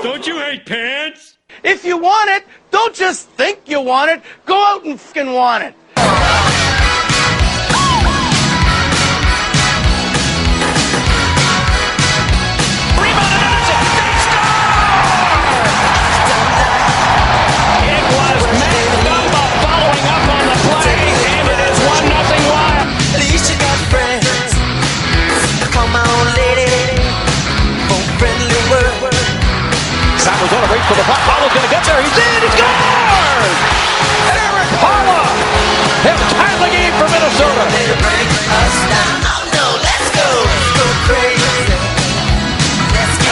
Don't you hate pants? If you want it, don't just think you want it. Go out and fucking want it. Sabres on a race for the puck. Holla's going to get there. He's in. He scores! Eric Holla has tied the game for Minnesota.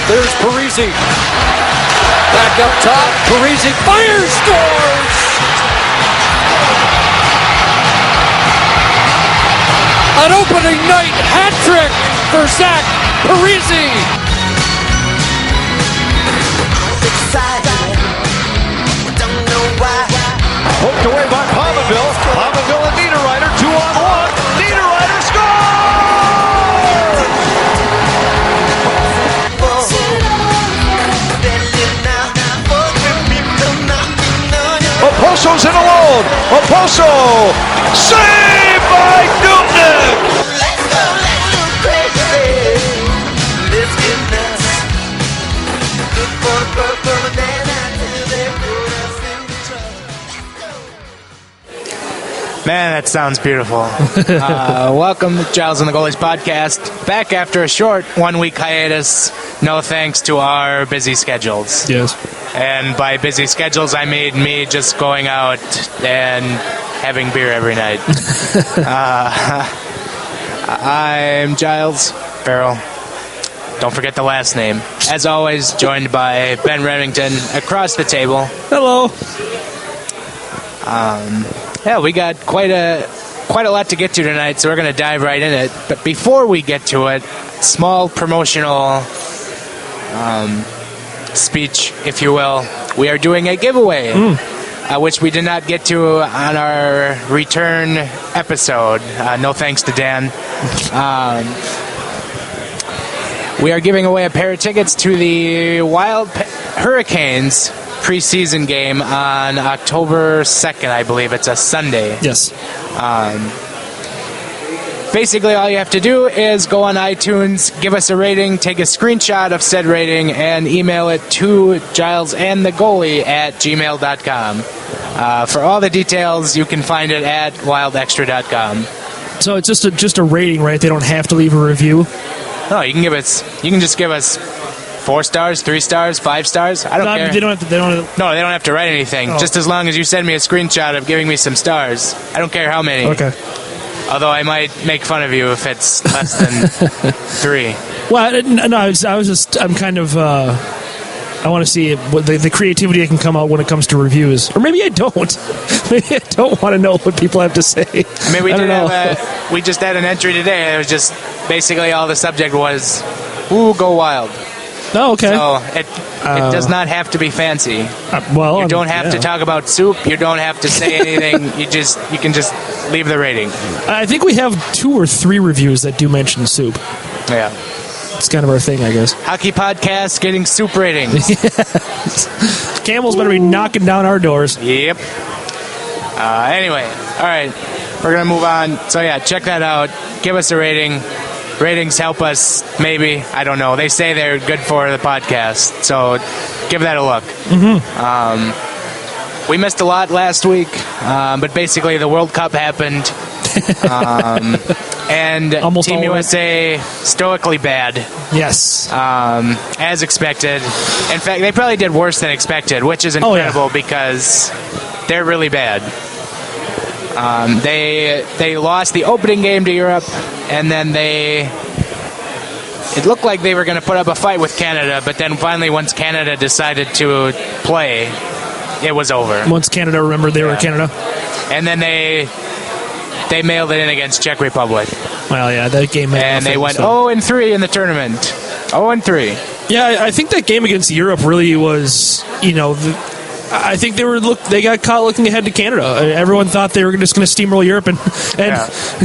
There's Parise. Back up top. Parise fires, scores! An opening night hat trick for Zach Parise. Poked away by Palmerville. Palmerville and Niederreiter, 2-on-1. Niederreiter scores! Oposo's in alone. Oposo saved by Newton. Let's go crazy. Let's get nuts. Look for the purple banana. Man, that sounds beautiful. Welcome to Giles and the Goalies podcast. Back after a short 1-week hiatus. No thanks to our busy schedules. Yes. And by busy schedules, I mean me just going out and having beer every night. I'm Giles Farrell. Don't forget the last name. As always, joined by Ben Remington across the table. Hello. Yeah, we got quite a lot to get to tonight, so we're going to dive right in it. But before we get to it, small promotional speech, if you will. We are doing a giveaway, which we did not get to on our return episode. No thanks to Dan. We are giving away a pair of tickets to the Wild Hurricanes preseason game on October 2nd, I believe. It's a Sunday. Yes. Basically, all you have to do is go on iTunes, give us a rating, take a screenshot of said rating, and email it to gilesandthegoalie@gmail.com. For all the details, you can find it at wildextra.com. So it's just a rating, right? They don't have to leave a review? No, you can just give us 4 stars, 3 stars, 5 stars. I don't care. They don't have to. No, they don't have to write anything. Oh. Just as long as you send me a screenshot of giving me some stars. I don't care how many. Okay. Although I might make fun of you if it's less than 3. Well, no, I'm kind of. I want to see what the creativity that can come out when it comes to reviews, or maybe I don't. Maybe I don't want to know what people have to say. I mean, we just had an entry today. It was just basically all the subject was, "Ooh, go wild." Oh, okay. So it does not have to be fancy. Well, you don't have to talk about soup. You don't have to say anything. You can just leave the rating. I think we have 2 or 3 reviews that do mention soup. Yeah. It's kind of our thing, I guess. Hockey podcast getting soup ratings. Camel's better be knocking down our doors. Yep. Anyway, all right. We're going to move on. So, yeah, check that out. Give us a rating. Ratings help us, maybe. I don't know. They say they're good for the podcast, so give that a look. Mm-hmm. We missed a lot last week, but basically the World Cup happened, and Almost Team all USA stoically bad. Yes. As expected. In fact, they probably did worse than expected, which is incredible because they're really bad. They lost the opening game to Europe, and then it looked like they were going to put up a fight with Canada, but then finally once Canada decided to play, it was over. Once Canada remembered they were Canada. And then they mailed it in against Czech Republic. Well, yeah, that game. And they went 0-3 in the tournament. 0-3. Yeah, I think that game against Europe really was, I think they got caught looking ahead to Canada. Everyone thought they were just going to steamroll Europe, and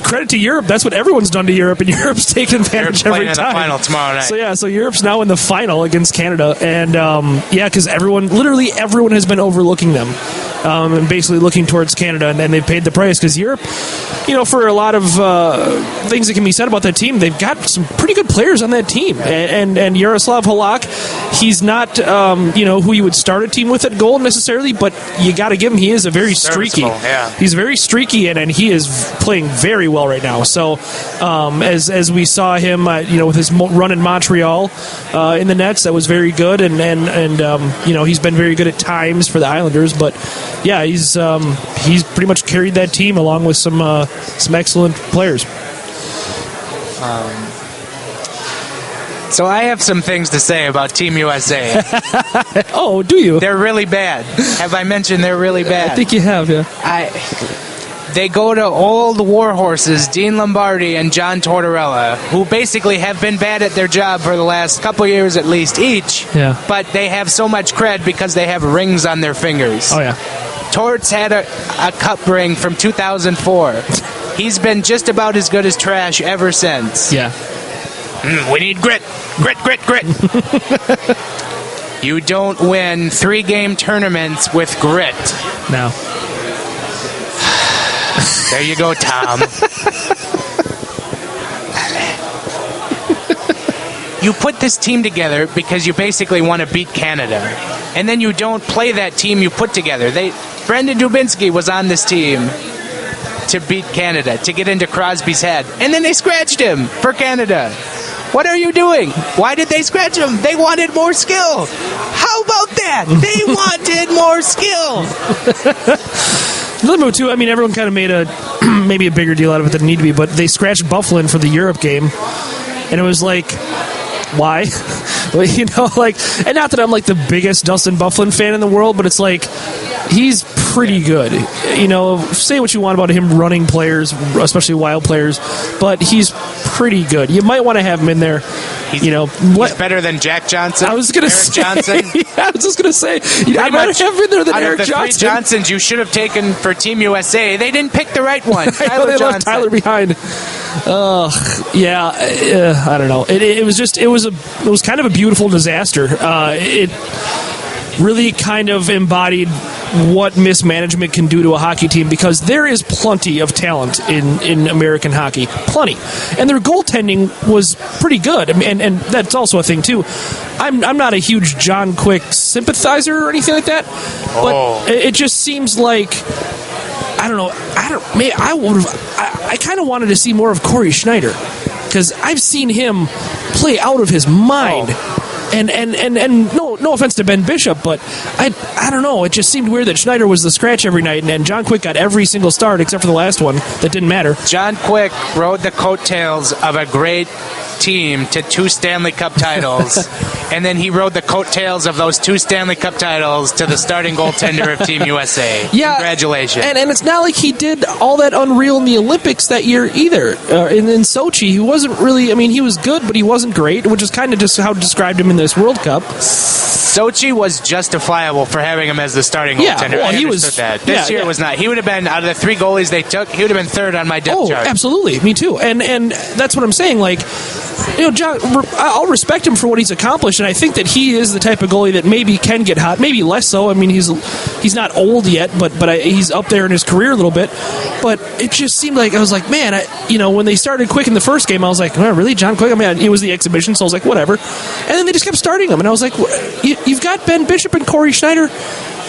credit to Europe. That's what everyone's done to Europe, and Europe's taken advantage every time. In the final tomorrow night. So Europe's now in the final against Canada, and because literally everyone has been overlooking them. And basically looking towards Canada, and they've paid the price because Europe, for a lot of things that can be said about that team, they've got some pretty good players on that team. And Jaroslav Halak, he's not, who you would start a team with at goal necessarily, but you got to give him, he is a very streaky. Yeah. He's very streaky, and he is playing very well right now. So as we saw him, with his run in Montreal in the nets, that was very good, and he's been very good at times for the Islanders, but yeah, he's pretty much carried that team along with some excellent players. So I have some things to say about Team USA. Oh, do you? They're really bad. Have I mentioned they're really bad? I think you have, yeah. They go to old war horses, Dean Lombardi and John Tortorella, who basically have been bad at their job for the last couple years at least each. Yeah. But they have so much cred because they have rings on their fingers. Oh, yeah. Torts had a cup ring from 2004. He's been just about as good as trash ever since. Yeah. We need grit. Grit, grit, grit. You don't win 3-game tournaments with grit. No. There you go, Tom. You put this team together because you basically want to beat Canada. And then you don't play that team you put together. Brendan Dubinsky was on this team to beat Canada, to get into Crosby's head. And then they scratched him for Canada. What are you doing? Why did they scratch him? They wanted more skill. How about that? They wanted more skill. Another move, too, everyone kind of made maybe a bigger deal out of it than it needed to be, but they scratched Bufflin for the Europe game, and it was like, why? And not that I'm like the biggest Dustin Bufflin fan in the world, but it's like, he's pretty good. Say what you want about him running players, especially wild players, but he's pretty good. You might want to have him in there. He's better than Jack Johnson. I was going to say. Johnson. I was just going to say. I'd rather have him in there than Eric Johnson. Out of the 3 Johnsons you should have taken for Team USA, they didn't pick the right one. They left Tyler behind. I don't know. It was kind of a beautiful disaster. It really kind of embodied what mismanagement can do to a hockey team, because there is plenty of talent in American hockey. Plenty. And their goaltending was pretty good. And that's also a thing, too. I'm not a huge John Quick sympathizer or anything like that, but it just seems like, I don't know, I kind of wanted to see more of Corey Schneider, because I've seen him play out of his mind. And no offense to Ben Bishop, but I don't know. It just seemed weird that Schneider was the scratch every night, and John Quick got every single start except for the last one that didn't matter. John Quick rode the coattails of a great team to 2 Stanley Cup titles, and then he rode the coattails of those 2 Stanley Cup titles to the starting goaltender of Team USA. Yeah, congratulations. And it's not like he did all that unreal in the Olympics that year either. In Sochi, he wasn't really, he was good, but he wasn't great, which is kind of just how I described him in this World Cup. Sochi was justifiable for having him as the starting goaltender. Well, I understood that. This year was not. He would have been, out of the 3 goalies they took, he would have been 3rd on my depth chart. Oh, absolutely. Me too. And that's what I'm saying. Like, John, I'll respect him for what he's accomplished, and I think that he is the type of goalie that maybe can get hot, maybe less so. He's not old yet, but he's up there in his career a little bit. But it just seemed like, I was like, man, when they started Quick in the first game, I was like, oh, really, John Quick? It was the exhibition, so I was like, whatever. And then they just kept starting him, and I was like, you've got Ben Bishop and Corey Schneider.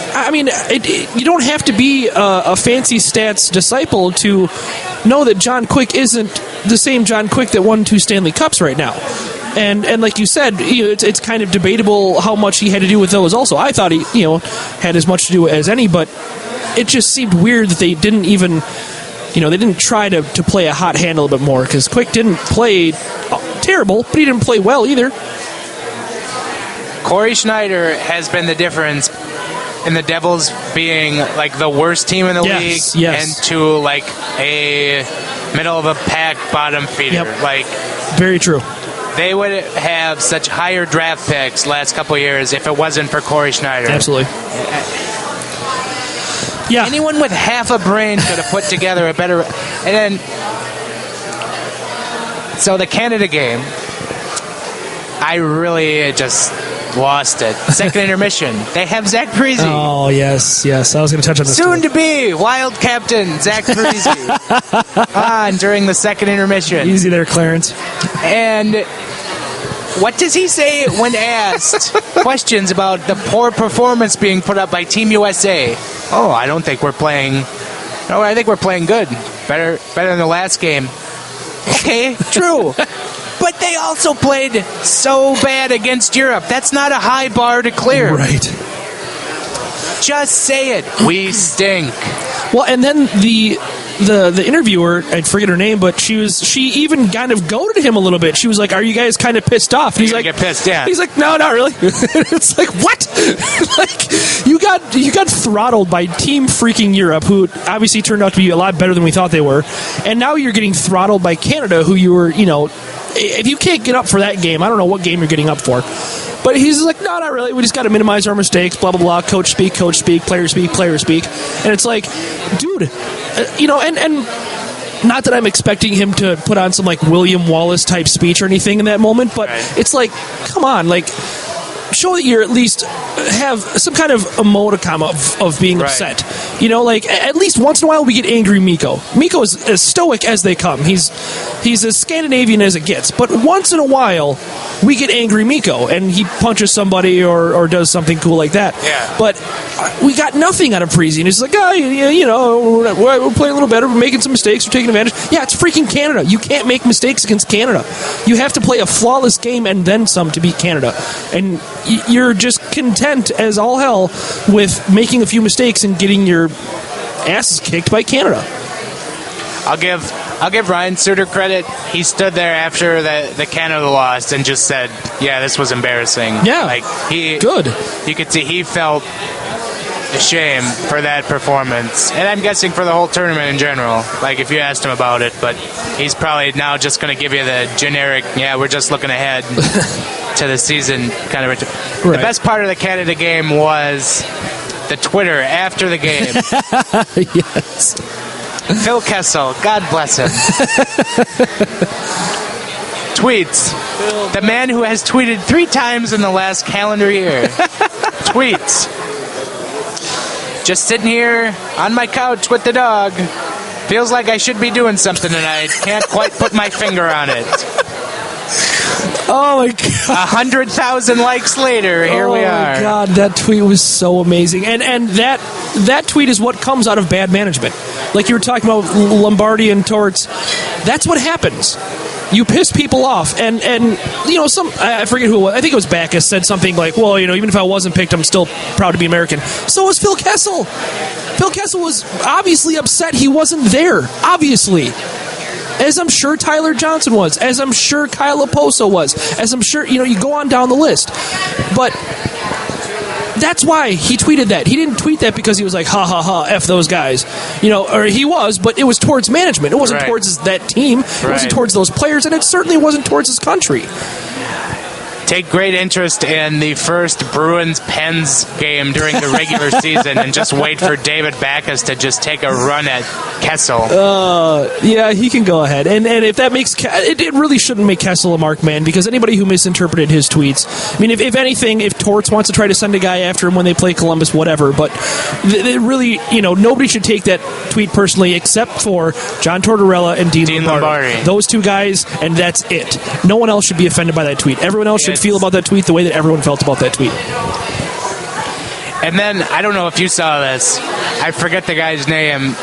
You don't have to be a fancy stats disciple to know that John Quick isn't the same John Quick that won 2 Stanley Cups right now. And like you said, it's kind of debatable how much he had to do with those also. I thought he had as much to do as any, but it just seemed weird that they didn't even, they didn't try to play a hot hand a little bit more, because Quick didn't play terrible, but he didn't play well either. Corey Schneider has been the difference in the Devils being like the worst team in the league and to like a middle of a pack bottom feeder. Like, very true. They would have such higher draft picks last couple of years if it wasn't for Corey Schneider. Absolutely. Yeah. Anyone with half a brain could have put together a better. And then, so the Canada game, I really just lost it. Second intermission, they have Zach Parise. Oh, yes. I was going to touch on this. Soon to be Wild Captain Zach Parise on during the second intermission. Easy there, Clarence. And what does he say when asked questions about the poor performance being put up by Team USA? Oh, I don't think we're playing. No, I think we're playing good. Better than the last game. Okay, true. But they also played so bad against Europe. That's not a high bar to clear. Right. Just say it. We stink. Well, and then the interviewer, I forget her name, but she even kind of goaded him a little bit. She was like, "Are you guys kind of pissed off?" And he's like, "Get pissed, yeah." He's like, "No, not really." It's like, what? Like you got throttled by Team freaking Europe, who obviously turned out to be a lot better than we thought they were, and now you're getting throttled by Canada, who you were, if you can't get up for that game, I don't know what game you're getting up for. But he's like, no, not really. We just got to minimize our mistakes, blah, blah, blah. Coach speak, player speak, player speak. And it's like, dude, and not that I'm expecting him to put on some, like, William Wallace type speech or anything in that moment, but It's like, come on, like, show that you're at least have some kind of emoticon of being upset. Like, at least once in a while we get angry Mikko. Mikko is as stoic as they come. He's as Scandinavian as it gets. But once in a while we get angry Mikko, and he punches somebody or does something cool like that. Yeah. But we got nothing out of Parise. And he's like, we're playing a little better. We're making some mistakes. We're taking advantage. Yeah, it's freaking Canada. You can't make mistakes against Canada. You have to play a flawless game and then some to beat Canada. And you're just content as all hell with making a few mistakes and getting your asses kicked by Canada. I'll give Ryan Suter credit. He stood there after the Canada lost and just said, "Yeah, this was embarrassing." Yeah, like good. You could see he felt ashamed for that performance, and I'm guessing for the whole tournament in general. Like if you asked him about it, but he's probably now just going to give you the generic, "Yeah, we're just looking ahead to the season" kind of. Right. The best part of the Canada game was the Twitter after the game. Yes. Phil Kessel, God bless him. Tweets. The man who has tweeted 3 times in the last calendar year. Tweets. Just sitting here on my couch with the dog. Feels like I should be doing something tonight. Can't quite put my finger on it. Oh my God! 100,000 likes later, here we are. Oh my God, that tweet was so amazing, and that tweet is what comes out of bad management. Like you were talking about Lombardi and Torts, that's what happens. You piss people off, and I forget who it was. I think it was Backus said something like, "Well, even if I wasn't picked, I'm still proud to be American." So was Phil Kessel. Phil Kessel was obviously upset he wasn't there. Obviously. As I'm sure Tyler Johnson was, as I'm sure Kyle Oposo was, as I'm sure, you go on down the list. But that's why he tweeted that. He didn't tweet that because he was like, ha, ha, ha, F those guys. Or he was, but it was towards management. It wasn't towards that team. It wasn't towards those players, and it certainly wasn't towards his country. Take great interest in the first Bruins-Pens game during the regular season and just wait for David Backus to just take a run at Kessel. Yeah, he can go ahead. And if that makes... It really shouldn't make Kessel a marked man, because anybody who misinterpreted his tweets... I mean, if anything, if Torts wants to try to send a guy after him when they play Columbus, whatever, but they really, nobody should take that tweet personally except for John Tortorella and Dean Lombardi. Those 2 guys, and that's it. No one else should be offended by that tweet. Everyone else should feel about that tweet the way that everyone felt about that tweet. And then, I don't know if you saw this, I forget the guy's name.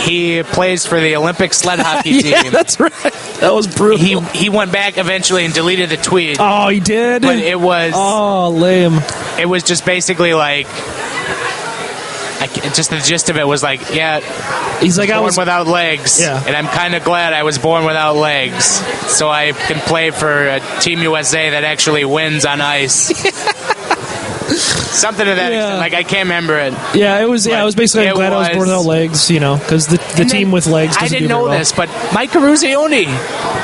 He plays for the Olympic sled hockey team. Yeah, that's right. That was brutal. He went back eventually and deleted the tweet. Oh, he did? But it was... Oh, lame. It was just basically like... Just the gist of it was like, yeah, he's like, born without legs, and I'm kind of glad I was born without legs, so I can play for a Team USA that actually wins on ice. Something to that extent. Like, I can't remember it. Yeah, it was basically I'm glad I was born without legs, because the team with legs doesn't I didn't do very know well. this, but Mike Caruzioni,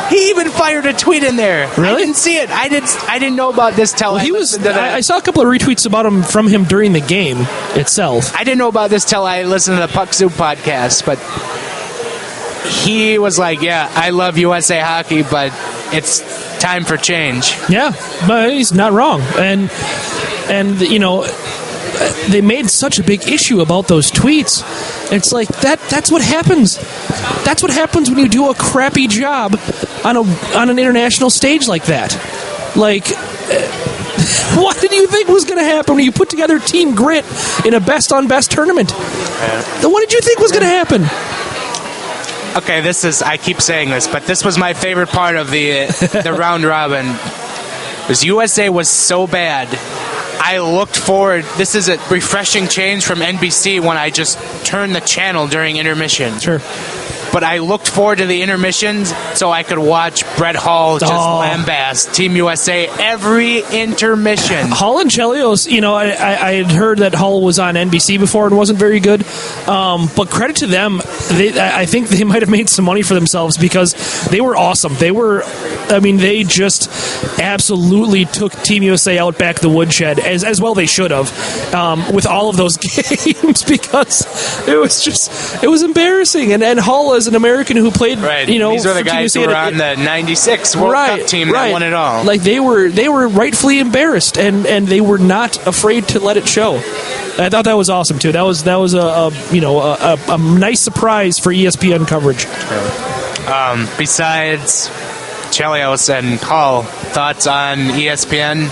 he even fired a tweet in there. Really? I didn't see it. I didn't know about this till I saw a couple of retweets from him during the game itself. I didn't know about this till I listened to the Puck Soup podcast, but he was like, yeah, I love USA Hockey, but it's time for change. Yeah, but he's not wrong. And they made such a big issue about those tweets. It's like that's what happens. That's what happens when you do a crappy job on an international stage like that. Like, what did you think was going to happen when you put together Team Grit in a best-on-best tournament? What did you think was going to happen? Okay, I keep saying this, but this was my favorite part of the round robin. Was USA was so bad. I looked forward. This is a refreshing change from NBC when I just turned the channel during intermission. Sure. But I looked forward to the intermissions so I could watch Brett Hall just lambast Team USA every intermission. Hall and Chelios, I had heard that Hall was on NBC before and wasn't very good. But credit to them, I think they might have made some money for themselves because they were awesome. They just absolutely took Team USA out back the woodshed, as well they should have, with all of those games because it was embarrassing. And Hall, as an American who played, these were the guys who were on the '96 World Cup team that won it all. Like they were rightfully embarrassed, and they were not afraid to let it show. I thought that was awesome too. That was a nice surprise for ESPN coverage. Besides Chelios and Hall, thoughts on ESPN?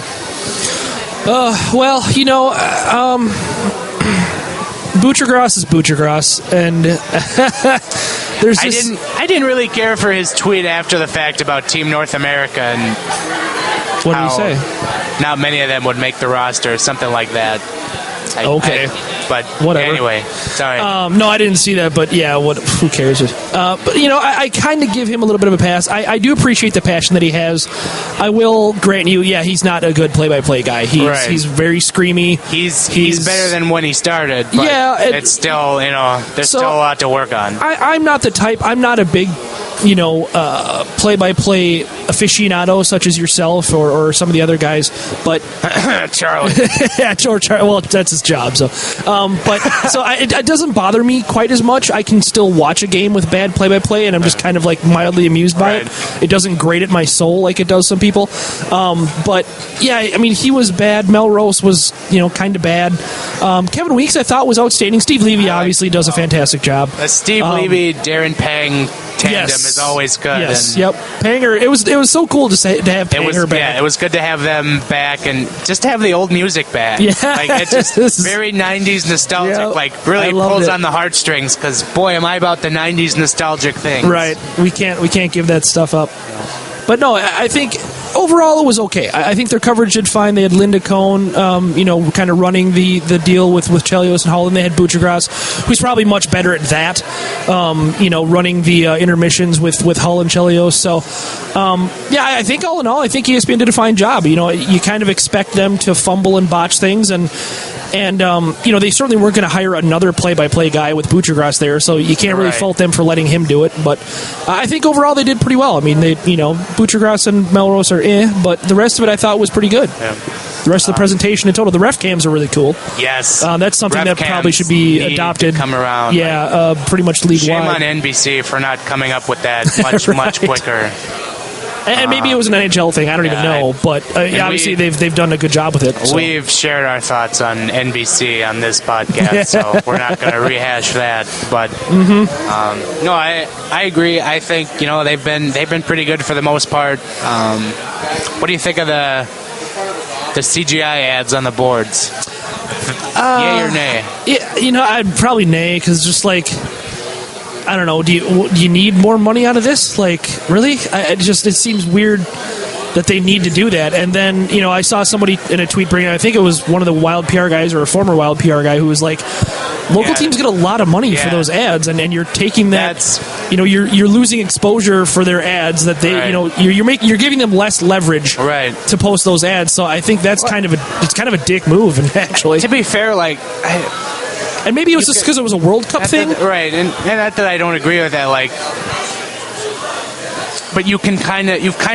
Butchergrass is Butchergrass, and there's just... I didn't really care for his tweet after the fact about Team North America and what did he say? Not many of them would make the roster, or something like that. But whatever. Anyway, sorry. No, I didn't see that, but yeah, who cares? But I kind of give him a little bit of a pass. I do appreciate the passion that he has. I will grant you, he's not a good play-by-play guy. He's very screamy. He's better than when he started. But it's still, there's still a lot to work on. I'm not the type. I'm not a big, play-by-play aficionado such as yourself or some of the other guys. But Charlie, Charlie. Well, that's his job. So, it doesn't bother me quite as much. I can still watch a game with bad play-by-play, and I'm just kind of like mildly amused by it. It doesn't grate at my soul like it does some people. But yeah, he was bad. Melrose was kind of bad. Kevin Weeks I thought was outstanding. Steve Levy obviously does a fantastic job. Steve Levy, Darren Pang tandem is always good. Yes, yep. Panger. It was so cool to have Panger back. Yeah, it was good to have them back and just to have the old music back. Yeah, it's just very 90s nostalgic. Yep. Really pulls on the heartstrings because boy, am I about the 90s nostalgic things. Right. We can't give that stuff up. But no, I think overall it was okay. I think their coverage did fine. They had Linda Cohn, kind of running the deal with Chelios and Holland. They had Butchergrass, who's probably much better at that, running the intermissions with Hull and Chelios. So, I think all in all, I think ESPN did a fine job. You kind of expect them to fumble and botch things, and they certainly weren't going to hire another play-by-play guy with Butchergrass there, so you can't really fault them for letting him do it. But I think overall they did pretty well. Butchergrass and Melrose are but the rest of it I thought was pretty good. Yeah. The rest of the presentation in total, the ref cams are really cool. Yes. That's something that probably should be adopted. Come around. Yeah, pretty much league-wide. Shame on NBC for not coming up with that much quicker. And maybe it was an NHL thing. I don't even know. But obviously they've done a good job with it. So. We've shared our thoughts on NBC on this podcast, so we're not going to rehash that. But no, I agree. I think they've been pretty good for the most part. What do you think of the CGI ads on the boards? Yay or nay? Yeah, I'd probably nay because just like. I don't know. Do you need more money out of this? Like, really? It seems weird that they need to do that. And then, I saw somebody in a tweet bring, I think it was one of the Wild PR guys or a former Wild PR guy who was like, local teams get a lot of money for those ads, and you're taking that, you're losing exposure for their ads that they, you're giving them less leverage to post those ads. So I think that's kind of a dick move, and actually. To be fair, and maybe it was just because it was a World Cup thing. Right, and not that I don't agree with that, but you've kind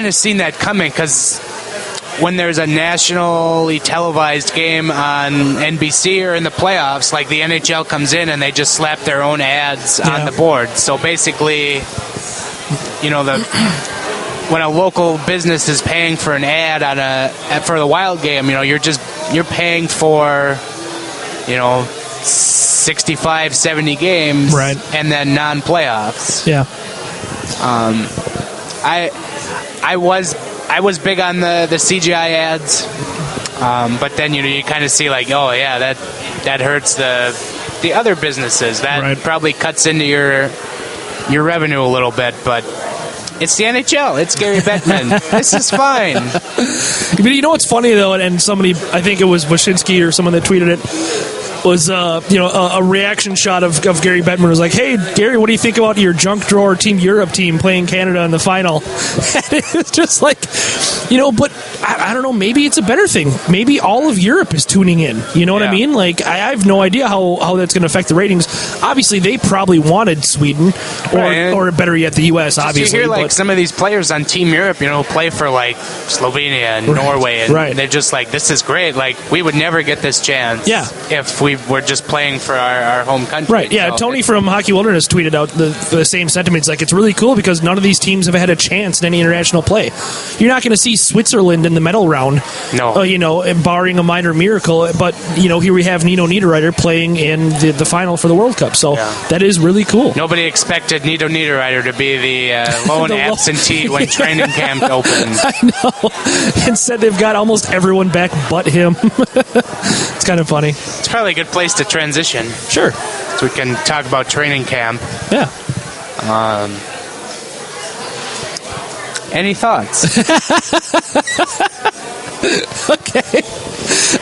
of seen that coming, because when there's a nationally televised game on NBC or in the playoffs, like the NHL comes in and they just slap their own ads on the board. So basically, when a local business is paying for an ad for the Wild game, you're paying for 65, 70 games, and then non-playoffs. Yeah. I was big on the CGI ads, but then you kind of see that hurts the other businesses. That probably cuts into your revenue a little bit, but it's the NHL. It's Gary Bettman. This is fine. But what's funny though, and somebody, I think it was Wyshynski or someone that tweeted it, was a reaction shot of Gary Bettman was like, "Hey Gary, what do you think about your junk drawer Team Europe team playing Canada in the final?" And it was just like, but I don't know, maybe it's a better thing. Maybe all of Europe is tuning in. You know what I mean? Like I have no idea how that's going to affect the ratings. Obviously, they probably wanted Sweden or better yet, the U.S. Obviously, you hear some of these players on Team Europe, play for Slovenia and Norway, and they're just like, "This is great. We would never get this chance if we were just playing for our home country." Right, yeah. So Tony from Hockey Wilderness tweeted out the same sentiments. It's really cool because none of these teams have had a chance in any international play. You're not going to see Switzerland in the medal round, barring a minor miracle. But, here we have Nino Niederreiter playing in the final for the World Cup. So that is really cool. Nobody expected Nino Niederreiter to be the lone absentee when training camp opened. I know. Instead, they've got almost everyone back but him. It's kind of funny. It's probably a good place to transition. Sure. So we can talk about training camp. Yeah. Any thoughts? Okay.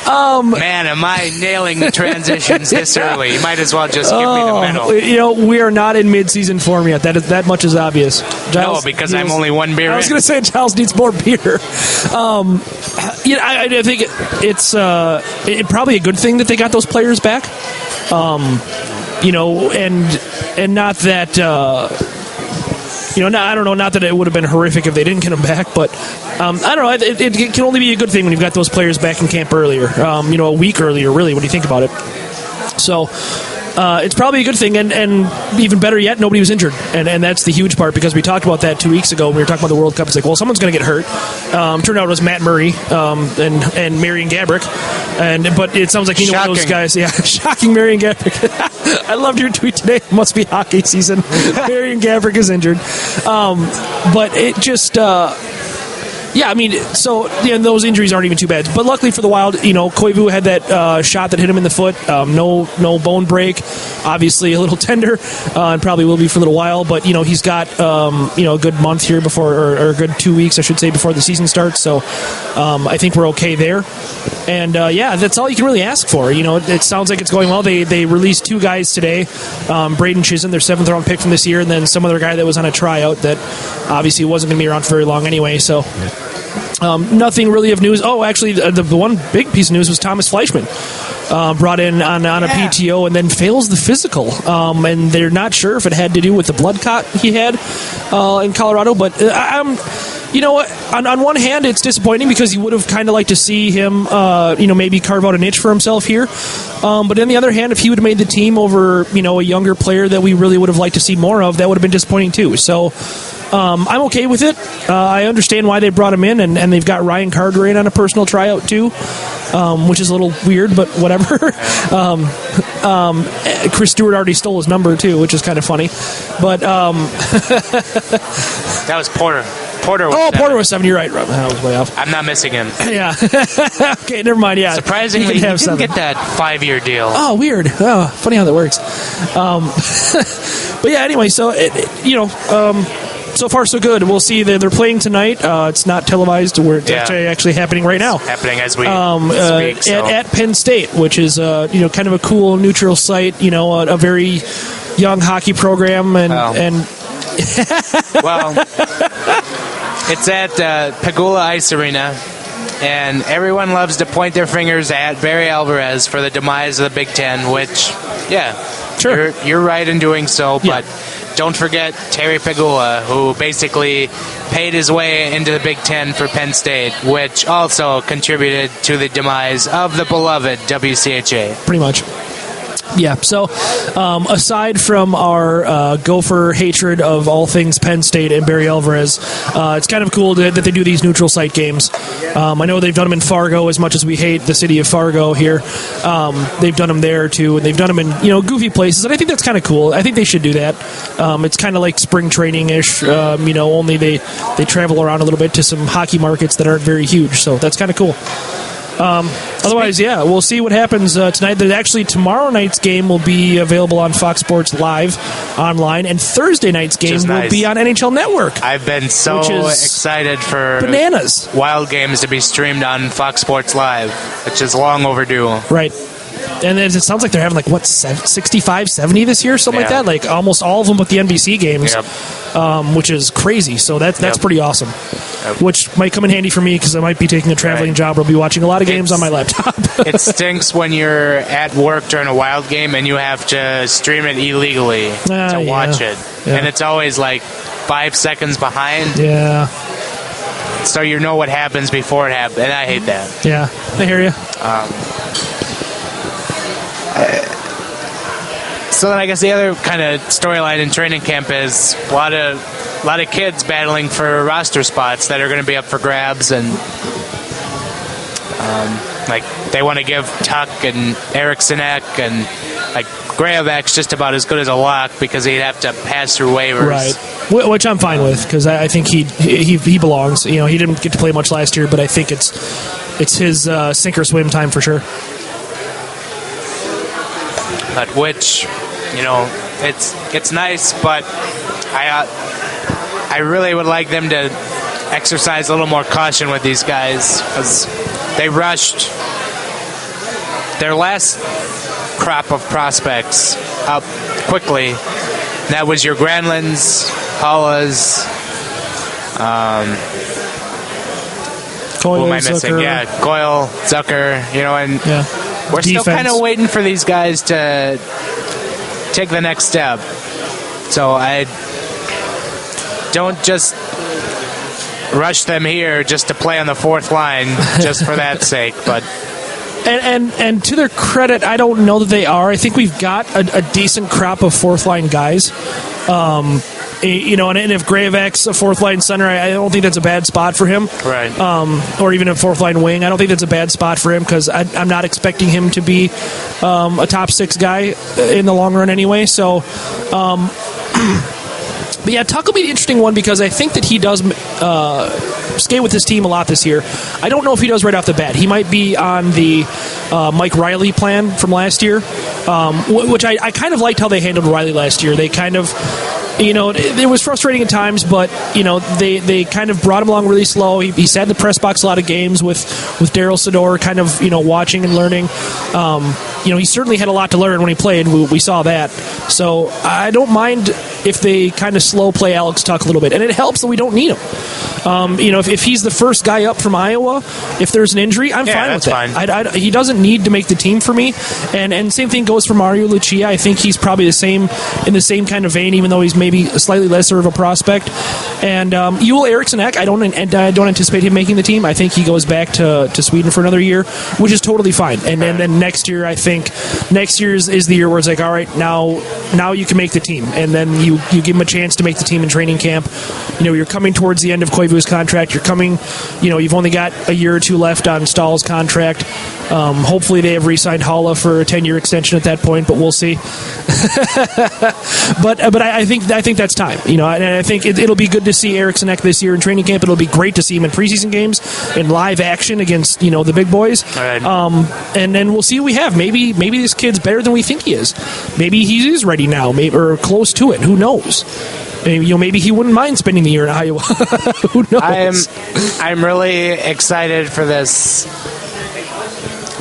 Man, am I nailing the transitions this early? You might as well just give me the middle. We are not in mid-season form yet. That much is obvious. Giles, no, because I'm only one beer in. I was going to say Giles needs more beer. I think it's probably a good thing that they got those players back. And not that. I don't know, not that it would have been horrific if they didn't get them back, but I don't know, it can only be a good thing when you've got those players back in camp earlier, a week earlier, really, when you think about it. So it's probably a good thing, and even better yet, nobody was injured, and that's the huge part, because we talked about that 2 weeks ago when we were talking about the World Cup. It's like, well, someone's going to get hurt. Turned out it was Matt Murray and Marian Gaborik, but it sounds like one of those guys. Yeah, shocking, Marian Gaborik. I loved your tweet today. It must be hockey season. Marian Gaborik is injured, but it just. Those injuries aren't even too bad. But luckily for the Wild, Koivu had that shot that hit him in the foot. No bone break. Obviously a little tender, and probably will be for a little while. But he's got a good month here before, or a good 2 weeks, I should say, before the season starts. So I think we're okay there. And that's all you can really ask for. It sounds like it's going well. They released two guys today, Braden Chisholm, their 7th round pick from this year, and then some other guy that was on a tryout that obviously wasn't going to be around for very long anyway. So. Nothing really of news. Oh, actually, the one big piece of news was Thomas Fleischmann brought in on a PTO and then fails the physical. And they're not sure if it had to do with the blood clot he had in Colorado. But on one hand, it's disappointing because you would have kind of liked to see him, maybe carve out a niche for himself here. But on the other hand, if he would have made the team over, a younger player that we really would have liked to see more of, that would have been disappointing too. So. I'm okay with it. I understand why they brought him in, and they've got Ryan Cartwright on a personal tryout too, which is a little weird, but whatever. Chris Stewart already stole his number too, which is kind of funny. But that was Porter. Porter was 7. You're right, Rob. I was way off. I'm not missing him. Yeah. Okay, never mind. Yeah. Surprisingly, he didn't get that 5-year deal. Oh, weird. Oh, funny how that works. But yeah, anyway, so so far so good. We'll see. They're playing tonight. It's not televised. Where it's actually happening right now. Happening as we speak. So. At Penn State, which is kind of a cool neutral site. A very young hockey program and well, it's at Pagula Ice Arena. And everyone loves to point their fingers at Barry Alvarez for the demise of the Big Ten, which, sure, you're right in doing so. But don't forget Terry Pegula, who basically paid his way into the Big Ten for Penn State, which also contributed to the demise of the beloved WCHA. Pretty much. Yeah, so aside from our Gopher hatred of all things Penn State and Barry Alvarez, it's kind of cool that they do these neutral site games. I know they've done them in Fargo, as much as we hate the city of Fargo here. They've done them there, too, and they've done them in goofy places, and I think that's kind of cool. I think they should do that. It's kind of like spring training-ish, only they travel around a little bit to some hockey markets that aren't very huge, so that's kind of cool. Otherwise, we'll see what happens tonight. Actually, tomorrow night's game will be available on Fox Sports Live online, and Thursday night's game will be on NHL Network. I've been so excited for bananas Wild games to be streamed on Fox Sports Live, which is long overdue. Right. And it sounds like they're having 65, 70 this year, something like that. Like almost all of them with the NBC games, which is crazy. So that's pretty awesome. Which might come in handy for me because I might be taking a traveling job. I'll be watching a lot of games on my laptop. It stinks when you're at work during a Wild game and you have to stream it illegally to watch it. Yeah. And it's always 5 seconds behind. Yeah. So you know what happens before it happens. And I hate that. Yeah, I hear you. So then I guess the other kind of storyline in training camp is a lot of kids battling for roster spots that are going to be up for grabs, and they want to give Tuck and Eric Sinek and Grayovac's just about as good as a lock because he'd have to pass through waivers. Right, which I'm fine with because I think he belongs. He didn't get to play much last year, but I think it's his sink or swim time for sure. But which, it's nice, but I really would like them to exercise a little more caution with these guys because they rushed their last crop of prospects up quickly. That was your Granlunds, Hollas, Coyle, who am I missing? Zucker. Yeah, Coyle, Zucker, and we're Defense. still kind of waiting for these guys to take the next step. So I don't just rush them here just to play on the fourth line just for that sake. But and to their credit, I don't know that they are. I think we've got a decent crop of fourth line guys. And if Grayovac's a fourth line center, I don't think that's a bad spot for him. Right. Or even a fourth line wing. I don't think that's a bad spot for him because I'm not expecting him to be a top six guy in the long run anyway. So, but yeah, Tuck will be the interesting one because I think that he does skate with his team a lot this year. I don't know if he does right off the bat. He might be on the Mike Riley plan from last year, which I kind of liked how they handled Riley last year. They kind of... it was frustrating at times, but, they kind of brought him along really slow. He sat in the press box a lot of games with Daryl Sador kind of, watching and learning. He certainly had a lot to learn when he played. We saw that. So I don't mind if they kind of slow play Alex Tuck a little bit. And it helps that we don't need him. If he's the first guy up from Iowa, if there's an injury, I'm fine with that. He doesn't need to make the team for me. And same thing goes for Mario Lucia. I think he's probably in the same kind of vein, even though he's maybe slightly lesser of a prospect. And Joel Eriksson-Ek, I don't anticipate him making the team. I think he goes back to Sweden for another year, which is totally fine. And then next year, I think next year is the year where it's all right, now you can make the team. And then you give him a chance to make the team in training camp. You're coming towards the end of Koivu's contract. You're coming, you've only got a year or two left on Stahl's contract. Hopefully they have re-signed Haula for a 10-year extension at that point, but we'll see. but I think that's time. And I think it'll be good to see Eriksson-Ek this year in training camp. It'll be great to see him in preseason games in live action against the big boys. Right. And then we'll see what we have. Maybe this kid's better than we think he is. Maybe he is ready now, or close to it. Who knows? maybe he wouldn't mind spending the year in Iowa. Who knows? I'm really excited for this.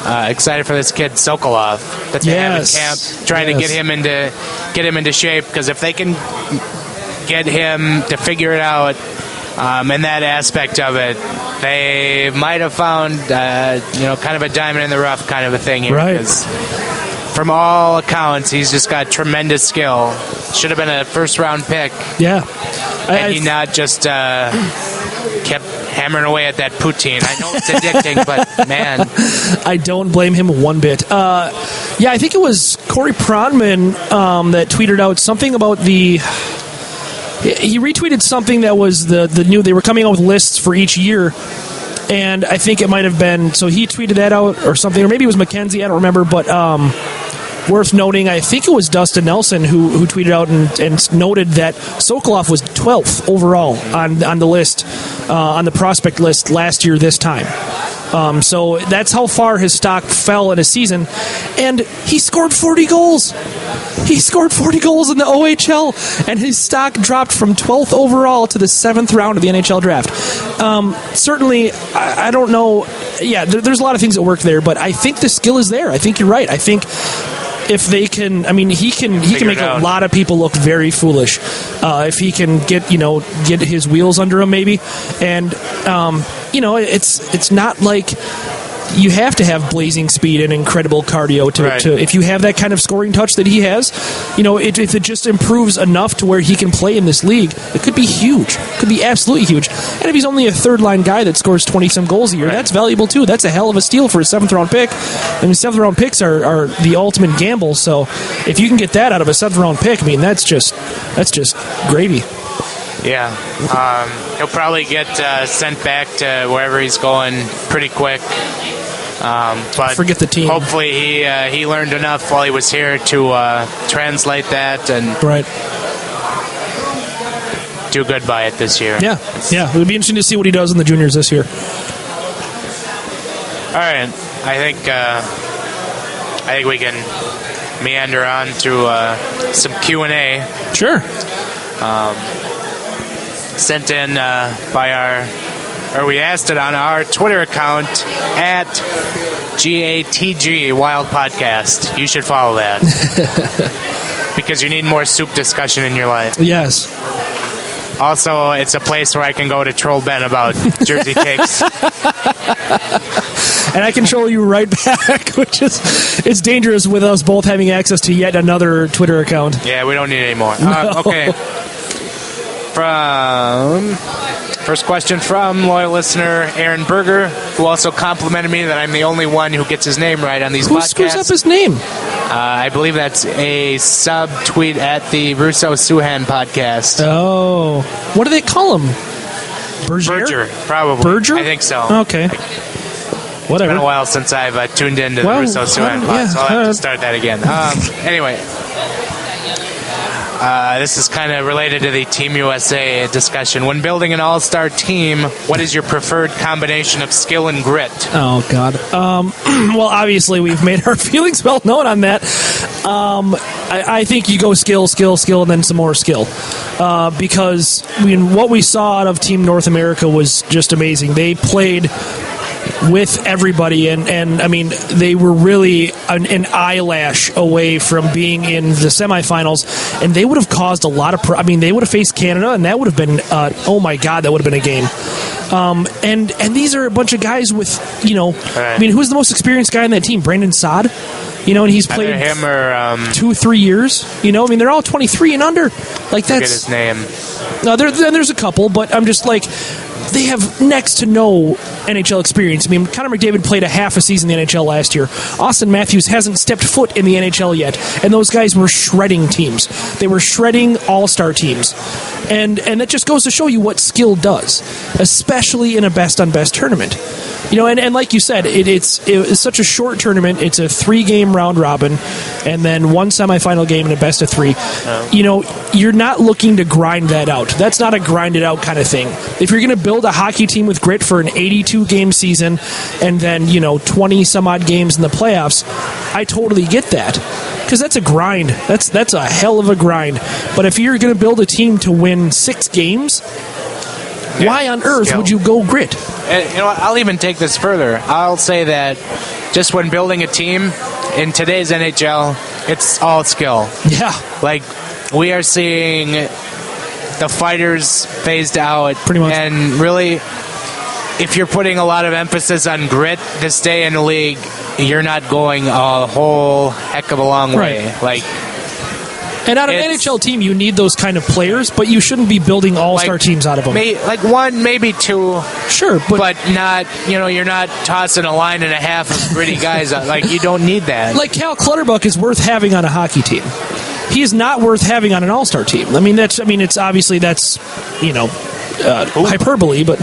Excited for this kid Sokolov that they have in camp, trying to get him into shape. Because if they can get him to figure it out in that aspect of it, they might have found kind of a diamond in the rough kind of a thing here. Right. Because from all accounts, he's just got tremendous skill. Should have been a first-round pick. Yeah. And he not just kept hammering away at that poutine. I know it's addicting, but man. I don't blame him one bit. I think it was Corey Pronman that tweeted out something about the... He retweeted something that was the new... They were coming out with lists for each year, and I think it might have been... So he tweeted that out or something, or maybe it was Mackenzie, I don't remember, but... worth noting, I think it was Dustin Nelson who tweeted out and noted that Sokolov was 12th overall on the list, on the prospect list last year this time. So that's how far his stock fell in a season. And he scored 40 goals. He scored 40 goals in the OHL, and his stock dropped from 12th overall to the 7th round of the NHL draft. Certainly, I don't know. Yeah, there's a lot of things that work there, but I think the skill is there. I think you're right. I think if they can, he can make a lot of people look very foolish if he can get his wheels under him maybe, and it's not like you have to have blazing speed and incredible cardio to if you have that kind of scoring touch that he has, if it just improves enough to where he can play in this league, it could be huge. It could be absolutely huge. And if he's only a third-line guy that scores 20-some goals a year, that's valuable too. That's a hell of a steal for a 7th-round pick. I mean, 7th-round picks are the ultimate gamble, so if you can get that out of a 7th-round pick, that's just gravy. Yeah. He'll probably get sent back to wherever he's going pretty quick. But forget the team. Hopefully he learned enough while he was here to translate that and do good by it this year. Yeah. It would be interesting to see what he does in the juniors this year. All right. I think we can meander on to some Q&A. Sure. Sent in by we asked it on our Twitter account at GATG Wild Podcast. You should follow that. Because you need more soup discussion in your life. Yes. Also, it's a place where I can go to troll Ben about Jersey cakes. And I can troll you right back, which is it's dangerous with us both having access to yet another Twitter account. Yeah, we don't need any more. No. Okay. First question from loyal listener Aaron Berger, who also complimented me that I'm the only one who gets his name right on these podcasts. Who screws up his name? I believe that's a sub-tweet at the Russo-Suhan podcast. Oh. What do they call him? Berger, probably. Berger? I think so. Okay. Whatever. It's been a while since I've tuned into the Russo-Suhan podcast, so I'll have to start that again. Anyway. This is kind of related to the Team USA discussion. When building an all-star team, what is your preferred combination of skill and grit? Oh, God. Well, obviously, we've made our feelings well known on that. I think you go skill, and then some more skill. Because, what we saw out of Team North America was just amazing. They played with everybody, and they were really an eyelash away from being in the semifinals, and they would have caused a lot of they would have faced Canada, and that would have been oh my God, that would have been a game. And these are a bunch of guys with who's the most experienced guy in that team? Brandon Saad, and he's played either him or 2-3 years. They're all 23 and under. Like, that's his name. No, there's a couple, but I'm just like, they have next to no NHL experience. Connor McDavid played a half a season in the NHL last year. Austin Matthews hasn't stepped foot in the NHL yet, and those guys were shredding teams. They were shredding all-star teams, and that just goes to show you what skill does, especially in a best-on-best tournament. And like you said, it's such a short tournament. It's a 3-game round robin, and then one semifinal game and a best of 3. Oh. You're not looking to grind that out. That's not a grind it out kind of thing. If you're going to build a hockey team with grit for an 82-game season and then 20 some odd games in the playoffs, I totally get that. because that's a grind. That's a hell of a grind. But if you're going to build a team to win 6 games, why on earth would you go grit? And, you know what, I'll even take this further. I'll say that just when building a team in today's NHL, it's all skill. Yeah. Like, we are seeing the fighters phased out. Pretty much. And really, if you're putting a lot of emphasis on grit to stay in the league, you're not going a whole heck of a long way. Like, and out of an NHL team, you need those kind of players, but you shouldn't be building all-star teams out of them. Like 1, maybe 2. Sure, but not, you're not tossing a line and a half of gritty guys out. Like, you don't need that. Like, Cal Clutterbuck is worth having on a hockey team. He is not worth having on an all-star team. It's obviously that's, hyperbole, but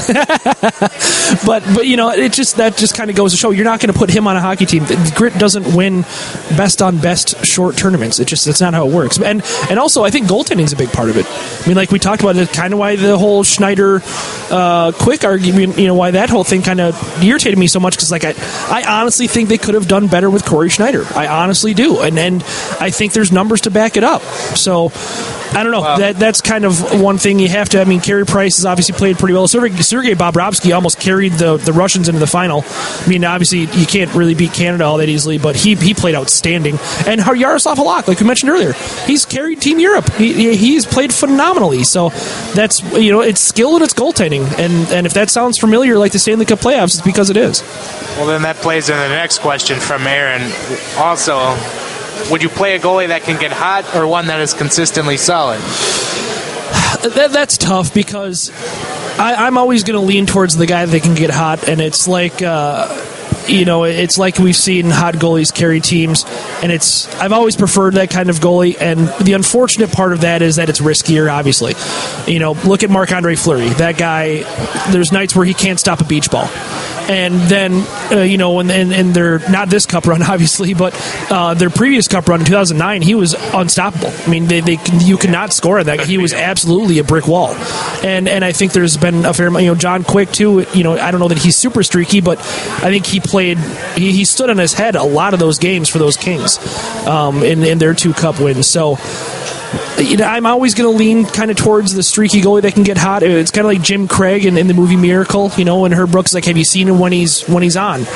but that just kind of goes to show you're not going to put him on a hockey team. Grit doesn't win best on best short tournaments. That's not how it works. And also I think goaltending is a big part of it. I mean, like we talked about, it kind of why the whole Schneider Quick argument, why that whole thing kind of irritated me so much, because like I honestly think they could have done better with Corey Schneider. I honestly do, and I think there's numbers to back it up. So I don't know. Wow. That's kind of one thing you have to. I mean, Carey Price has obviously played pretty well. Sergei Bobrovsky almost carried the Russians into the final. I mean, obviously you can't really beat Canada all that easily, but he played outstanding. And Yaroslav Halak, like we mentioned earlier, he's carried Team Europe. He's played phenomenally. So that's it's skill and it's goaltending. And if that sounds familiar, like the Stanley Cup playoffs, it's because it is. Well, then that plays into the next question from Aaron. Also, would you play a goalie that can get hot or one that is consistently solid? That's tough, because I'm always going to lean towards the guy that can get hot, and it's like it's like we've seen hot goalies carry teams, and I've always preferred that kind of goalie. And the unfortunate part of that is that it's riskier. Obviously, look at Marc-Andre Fleury. That guy, there's nights where he can't stop a beach ball. And then, and they're not this cup run, obviously, but their previous cup run in 2009, he was unstoppable. I mean, you could not score on that guy. He was absolutely a brick wall. And I think there's been a fair amount, John Quick, too, I don't know that he's super streaky, but I think he stood on his head a lot of those games for those Kings in their 2 cup wins. So, I'm always going to lean kind of towards the streaky goalie that can get hot. It's kind of like Jim Craig in the movie Miracle, when Herb Brooks is like, have you seen him when he's on?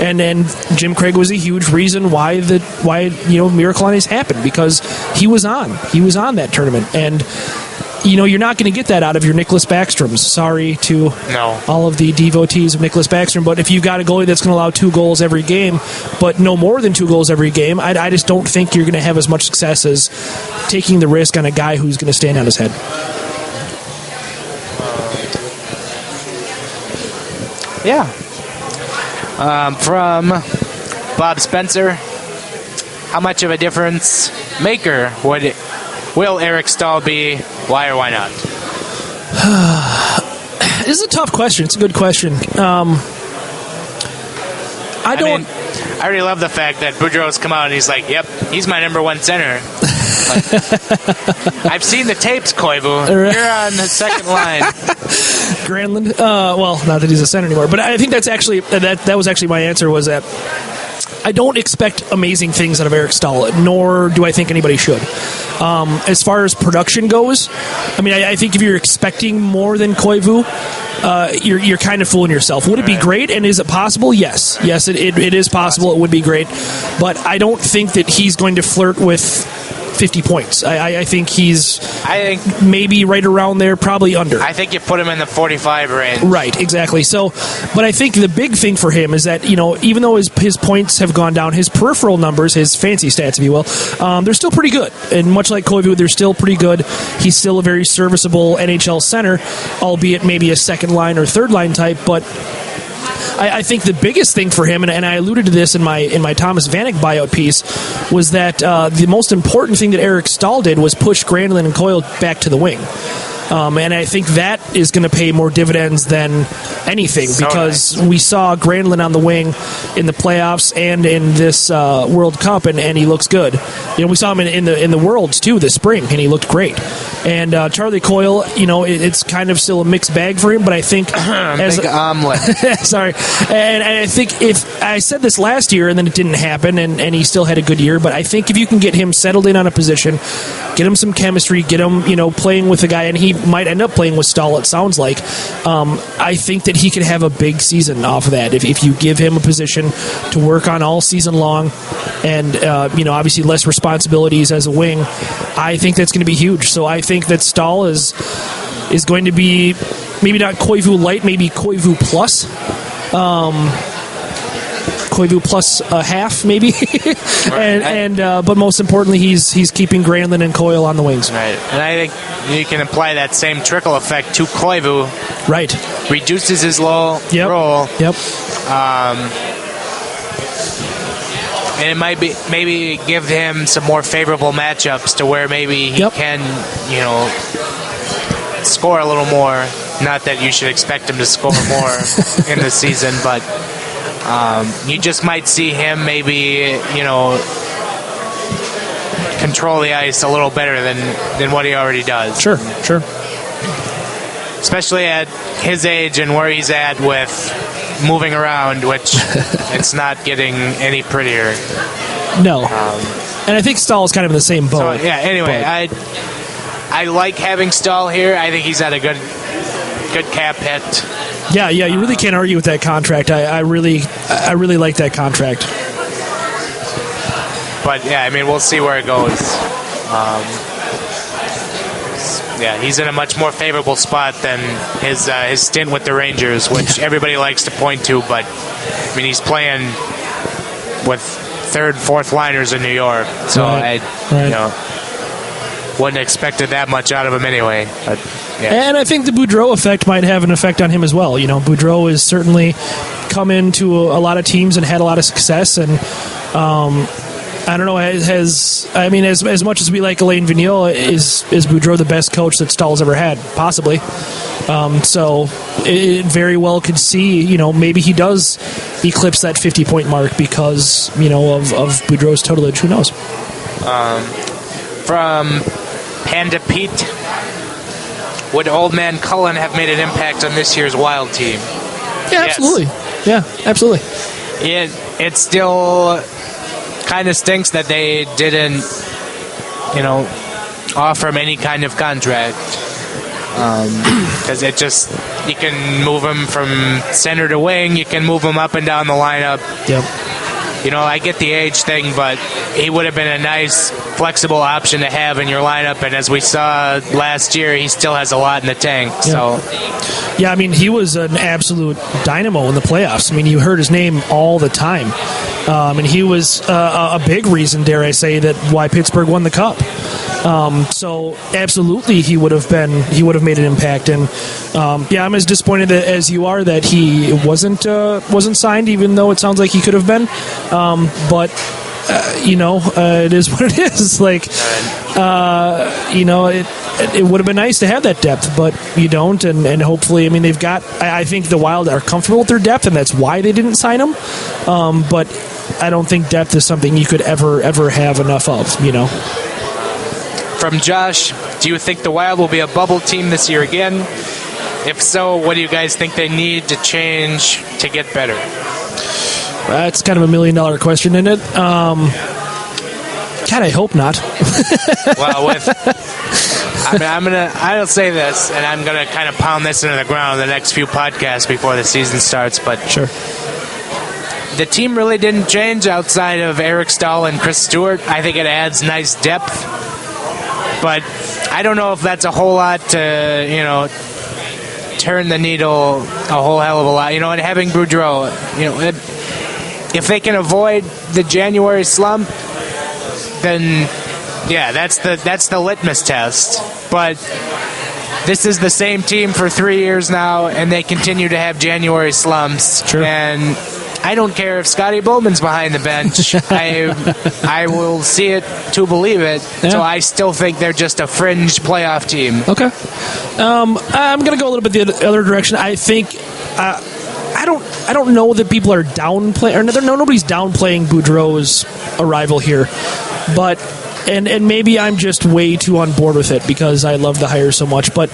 And Jim Craig was a huge reason why Miracle on Ice happened, because he was on that tournament. And you're not going to get that out of your Nicholas Backstroms. Sorry to all of the devotees of Nicholas Backstrom, but if you've got a goalie that's going to allow 2 goals every game, but no more than 2 goals every game, I just don't think you're going to have as much success as taking the risk on a guy who's going to stand on his head. Yeah. From Bob Spencer, how much of a difference maker will Eric Staal be? Why or why not? This is a tough question. It's a good question. I already love the fact that Boudreau's come out and he's like, yep, he's my number 1 center. I've seen the tapes, Koivu. You're on the second line. Granlund. Well, not that he's a center anymore, but I think that's actually that was actually my answer, was that I don't expect amazing things out of Eric Staal, nor do I think anybody should. As far as production goes, I mean, I think if you're expecting more than Koivu, you're kind of fooling yourself. Would it be great, and is it possible? Yes, it is possible. It would be great, but I don't think that he's going to flirt with 50 points. I think maybe right around there, probably under. I think you put him in the 45 range. Right, exactly. So, but I think the big thing for him is that, even though his points have gone down, his peripheral numbers, his fancy stats, if you will, they're still pretty good. And much like Koivu, they're still pretty good. He's still a very serviceable NHL center, albeit maybe a second line or third line type, but I think the biggest thing for him, and I alluded to this in my Thomas Vanek buyout piece, was that the most important thing that Eric Staal did was push Granlund and Coyle back to the wing. And I think that is going to pay more dividends than anything, because we saw Granlund on the wing in the playoffs and in this World Cup, and he looks good. We saw him in the Worlds too this spring, and he looked great. And Charlie Coyle, it's kind of still a mixed bag for him, but I think big omelet. Sorry, and I think if I said this last year and then it didn't happen, and he still had a good year, but I think if you can get him settled in on a position, get him some chemistry, get him playing with the guy, and he might end up playing with Stahl, it sounds like. I think that he could have a big season off of that if you give him a position to work on all season long, and obviously less responsibilities as a wing. I think that's going to be huge. So I think that Stahl is going to be maybe not Koivu light, maybe Koivu plus. Koivu plus a half, maybe. But most importantly, he's keeping Granlund and Coyle on the wings. Right, and I think you can apply that same trickle effect to Koivu. Right. Reduces his low roll. Yep. And it might be maybe give him some more favorable matchups to where maybe he can, score a little more. Not that you should expect him to score more in the season, but you just might see him maybe, control the ice a little better than what he already does. Sure. Especially at his age and where he's at with moving around, which it's not getting any prettier. No. And I think Stahl is kind of in the same boat. So, anyway, I like having Stahl here. I think he's at a good cap hit. Yeah, you really can't argue with that contract. I really like that contract. But we'll see where it goes. He's in a much more favorable spot than his stint with the Rangers, which everybody likes to point to. But he's playing with third, fourth liners in New York, so I wouldn't have expected that much out of him anyway. But, and I think the Boudreau effect might have an effect on him as well. Boudreau has certainly come into a lot of teams and had a lot of success, and I don't know, as much as we like Alain Vigneault, is Boudreau the best coach that Stahl's ever had? Possibly. So it very well could see, maybe he does eclipse that 50-point mark because, of Boudreau's tutelage. Who knows? From Panda Pete, would Old Man Cullen have made an impact on this year's Wild team? Yeah, absolutely. Yeah, absolutely. It still kind of stinks that they didn't, offer him any kind of contract. Because you can move him from center to wing, you can move him up and down the lineup. Yep. I get the age thing, but he would have been a nice, flexible option to have in your lineup. And as we saw last year, he still has a lot in the tank. Yeah. So, he was an absolute dynamo in the playoffs. You heard his name all the time. And he was a big reason, dare I say, why Pittsburgh won the Cup. So absolutely, he would have made an impact. And I'm as disappointed as you are that he wasn't signed, even though it sounds like he could have been. But it is what it is. It would have been nice to have that depth, but you don't. And hopefully, they've got. I think the Wild are comfortable with their depth, and that's why they didn't sign him. But I don't think depth is something you could ever have enough of. From Josh, do you think the Wild will be a bubble team this year again? If so, what do you guys think they need to change to get better? That's kind of $1 million question, isn't it? God, I hope not. Well, I'll say this, and I'm gonna kind of pound this into the ground the next few podcasts before the season starts. But sure, the team really didn't change outside of Eric Stahl and Chris Stewart. I think it adds nice depth, but I don't know if that's a whole lot to turn the needle a whole hell of a lot. And having Boudreau, if they can avoid the January slump, then that's the litmus test. But this is the same team for 3 years now, and they continue to have January slumps. Sure. And I don't care if Scotty Bowman's behind the bench. I will see it to believe it. Yeah. So I still think they're just a fringe playoff team. Okay. I'm going to go a little bit the other direction. I think I don't know that people are downplaying, or nobody's downplaying Boudreau's arrival here, but and maybe I'm just way too on board with it because I love the hire so much, but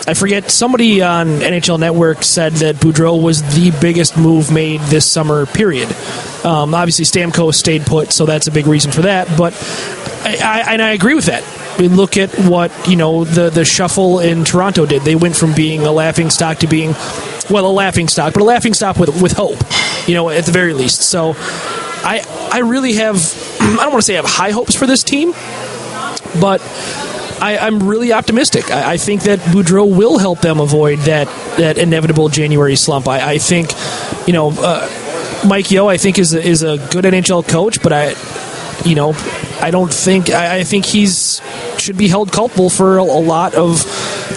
I forget, somebody on NHL Network said that Boudreau was the biggest move made this summer, period. Obviously, Stamkos stayed put, so that's a big reason for that, but I agree with that. We look at what, the shuffle in Toronto did. They went from being a laughingstock to being, well, a laughingstock, but a laughingstock with hope, at the very least. So I really have, I don't want to say I have high hopes for this team, but I'm really optimistic. I think that Boudreau will help them avoid that inevitable January slump. I think, Mike Yeo, I think is a good NHL coach, but I think he's should be held culpable for a lot of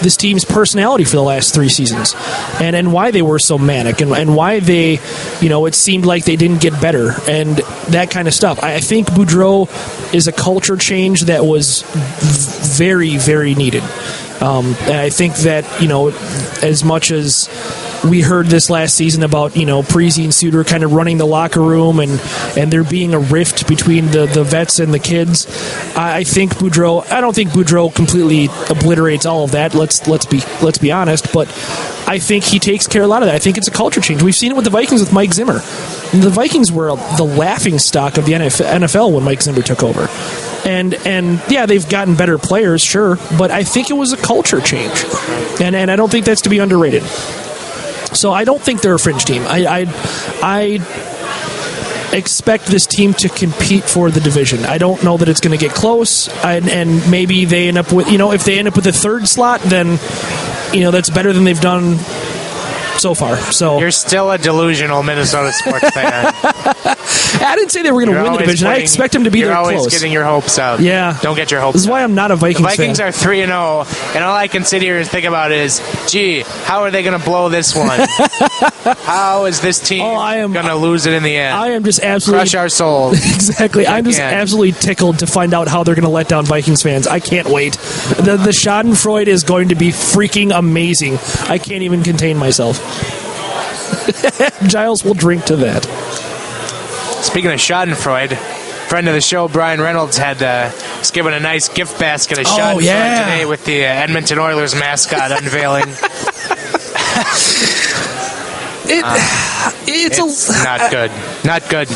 this team's personality for the last 3 seasons, and why they were so manic, and why they, it seemed like they didn't get better, and that kind of stuff. I think Boudreau is a culture change that was very, very needed. And I think that, as much as we heard this last season about, Parise and Suter kind of running the locker room and there being a rift between the vets and the kids, I don't think Boudreau completely obliterates all of that. Let's be honest, but I think he takes care of a lot of that. I think it's a culture change. We've seen it with the Vikings with Mike Zimmer. The Vikings were the laughingstock of the NFL when Mike Zimmer took over. And yeah, they've gotten better players, sure, but I think it was a culture change. And I don't think that's to be underrated. So I don't think they're a fringe team. I expect this team to compete for the division. I don't know that it's going to get close, and maybe they end up with, if they end up with a third slot, then, that's better than they've done so far. So you're still a delusional Minnesota sports fan. I didn't say they were going to win the division. I expect them to be there close. You're always getting your hopes up. Yeah. Don't get your hopes up. This is why I'm not a Vikings fan. The Vikings are 3-0, and all I can sit here and think about is, gee, how are they going to blow this one? How is this team going to lose it in the end? I am just absolutely... Crush our souls. Exactly. I'm just absolutely tickled to find out how they're going to let down Vikings fans. I can't wait. The Schadenfreude is going to be freaking amazing. I can't even contain myself. Giles will drink to that. Speaking of Schadenfreude, friend of the show, Brian Reynolds, was given a nice gift basket of Schadenfreude today with the Edmonton Oilers mascot unveiling. It's not good. Not good.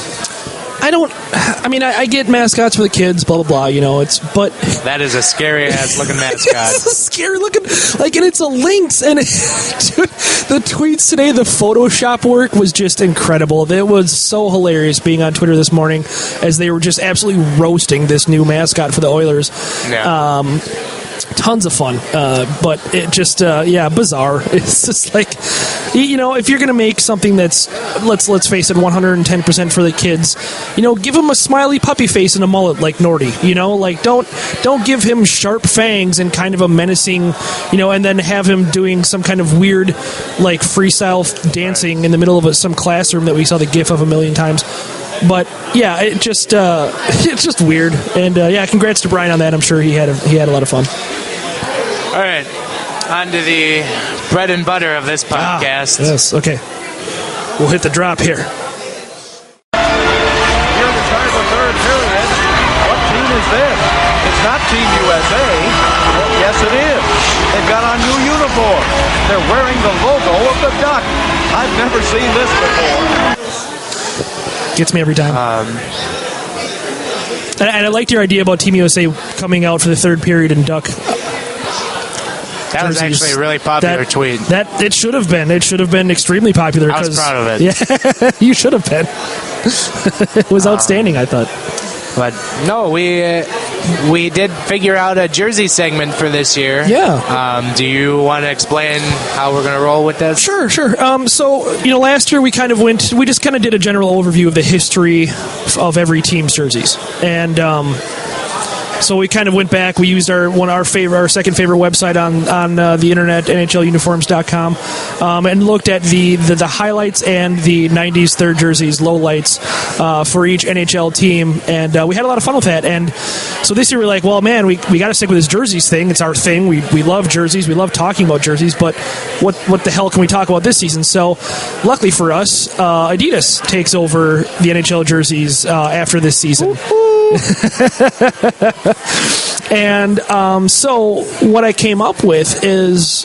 I get mascots for the kids, blah, blah, blah, but... That is a scary-ass looking mascot. It's a scary looking... and it's a lynx, and dude, the tweets today, the Photoshop work was just incredible. It was so hilarious being on Twitter this morning as they were just absolutely roasting this new mascot for the Oilers. Yeah. Tons of fun, but it just, bizarre. It's just like, if you're going to make something that's, let's face it, 110% for the kids, give him a smiley puppy face and a mullet like Nordy, don't give him sharp fangs and kind of a menacing, and then have him doing some kind of weird, freestyle dancing in the middle of some classroom that we saw the gif of a million times. But yeah, it's just weird, and congrats to Brian on that. I'm sure he had a lot of fun. All right, on to the bread and butter of this podcast. Yes, okay. We'll hit the drop here. Here to start the third period. What team is this? It's not Team USA. Well, yes, it is. They've got on new uniforms. They're wearing the logo of the Duck. I've never seen this before. Gets me every time. And I liked your idea about Team USA coming out for the third period in Duck. That was actually a really popular tweet. That it should have been. It should have been extremely popular. I was proud of it. Yeah, you should have been. It was outstanding, I thought. But no, we did figure out a jersey segment for this year. Yeah. Do you want to explain how we're going to roll with this? Sure. So, last year we just kind of did a general overview of the history of every team's jerseys. And So we kind of went back. We used our second favorite website on the internet, NHLuniforms.com, and looked at the highlights and the 90s third jerseys, lowlights for each NHL team, and we had a lot of fun with that. And so this year we're like, well, man, we got to stick with this jerseys thing. It's our thing. We love jerseys. We love talking about jerseys, but what the hell can we talk about this season? So luckily for us, Adidas takes over the NHL jerseys after this season. And so what I came up with is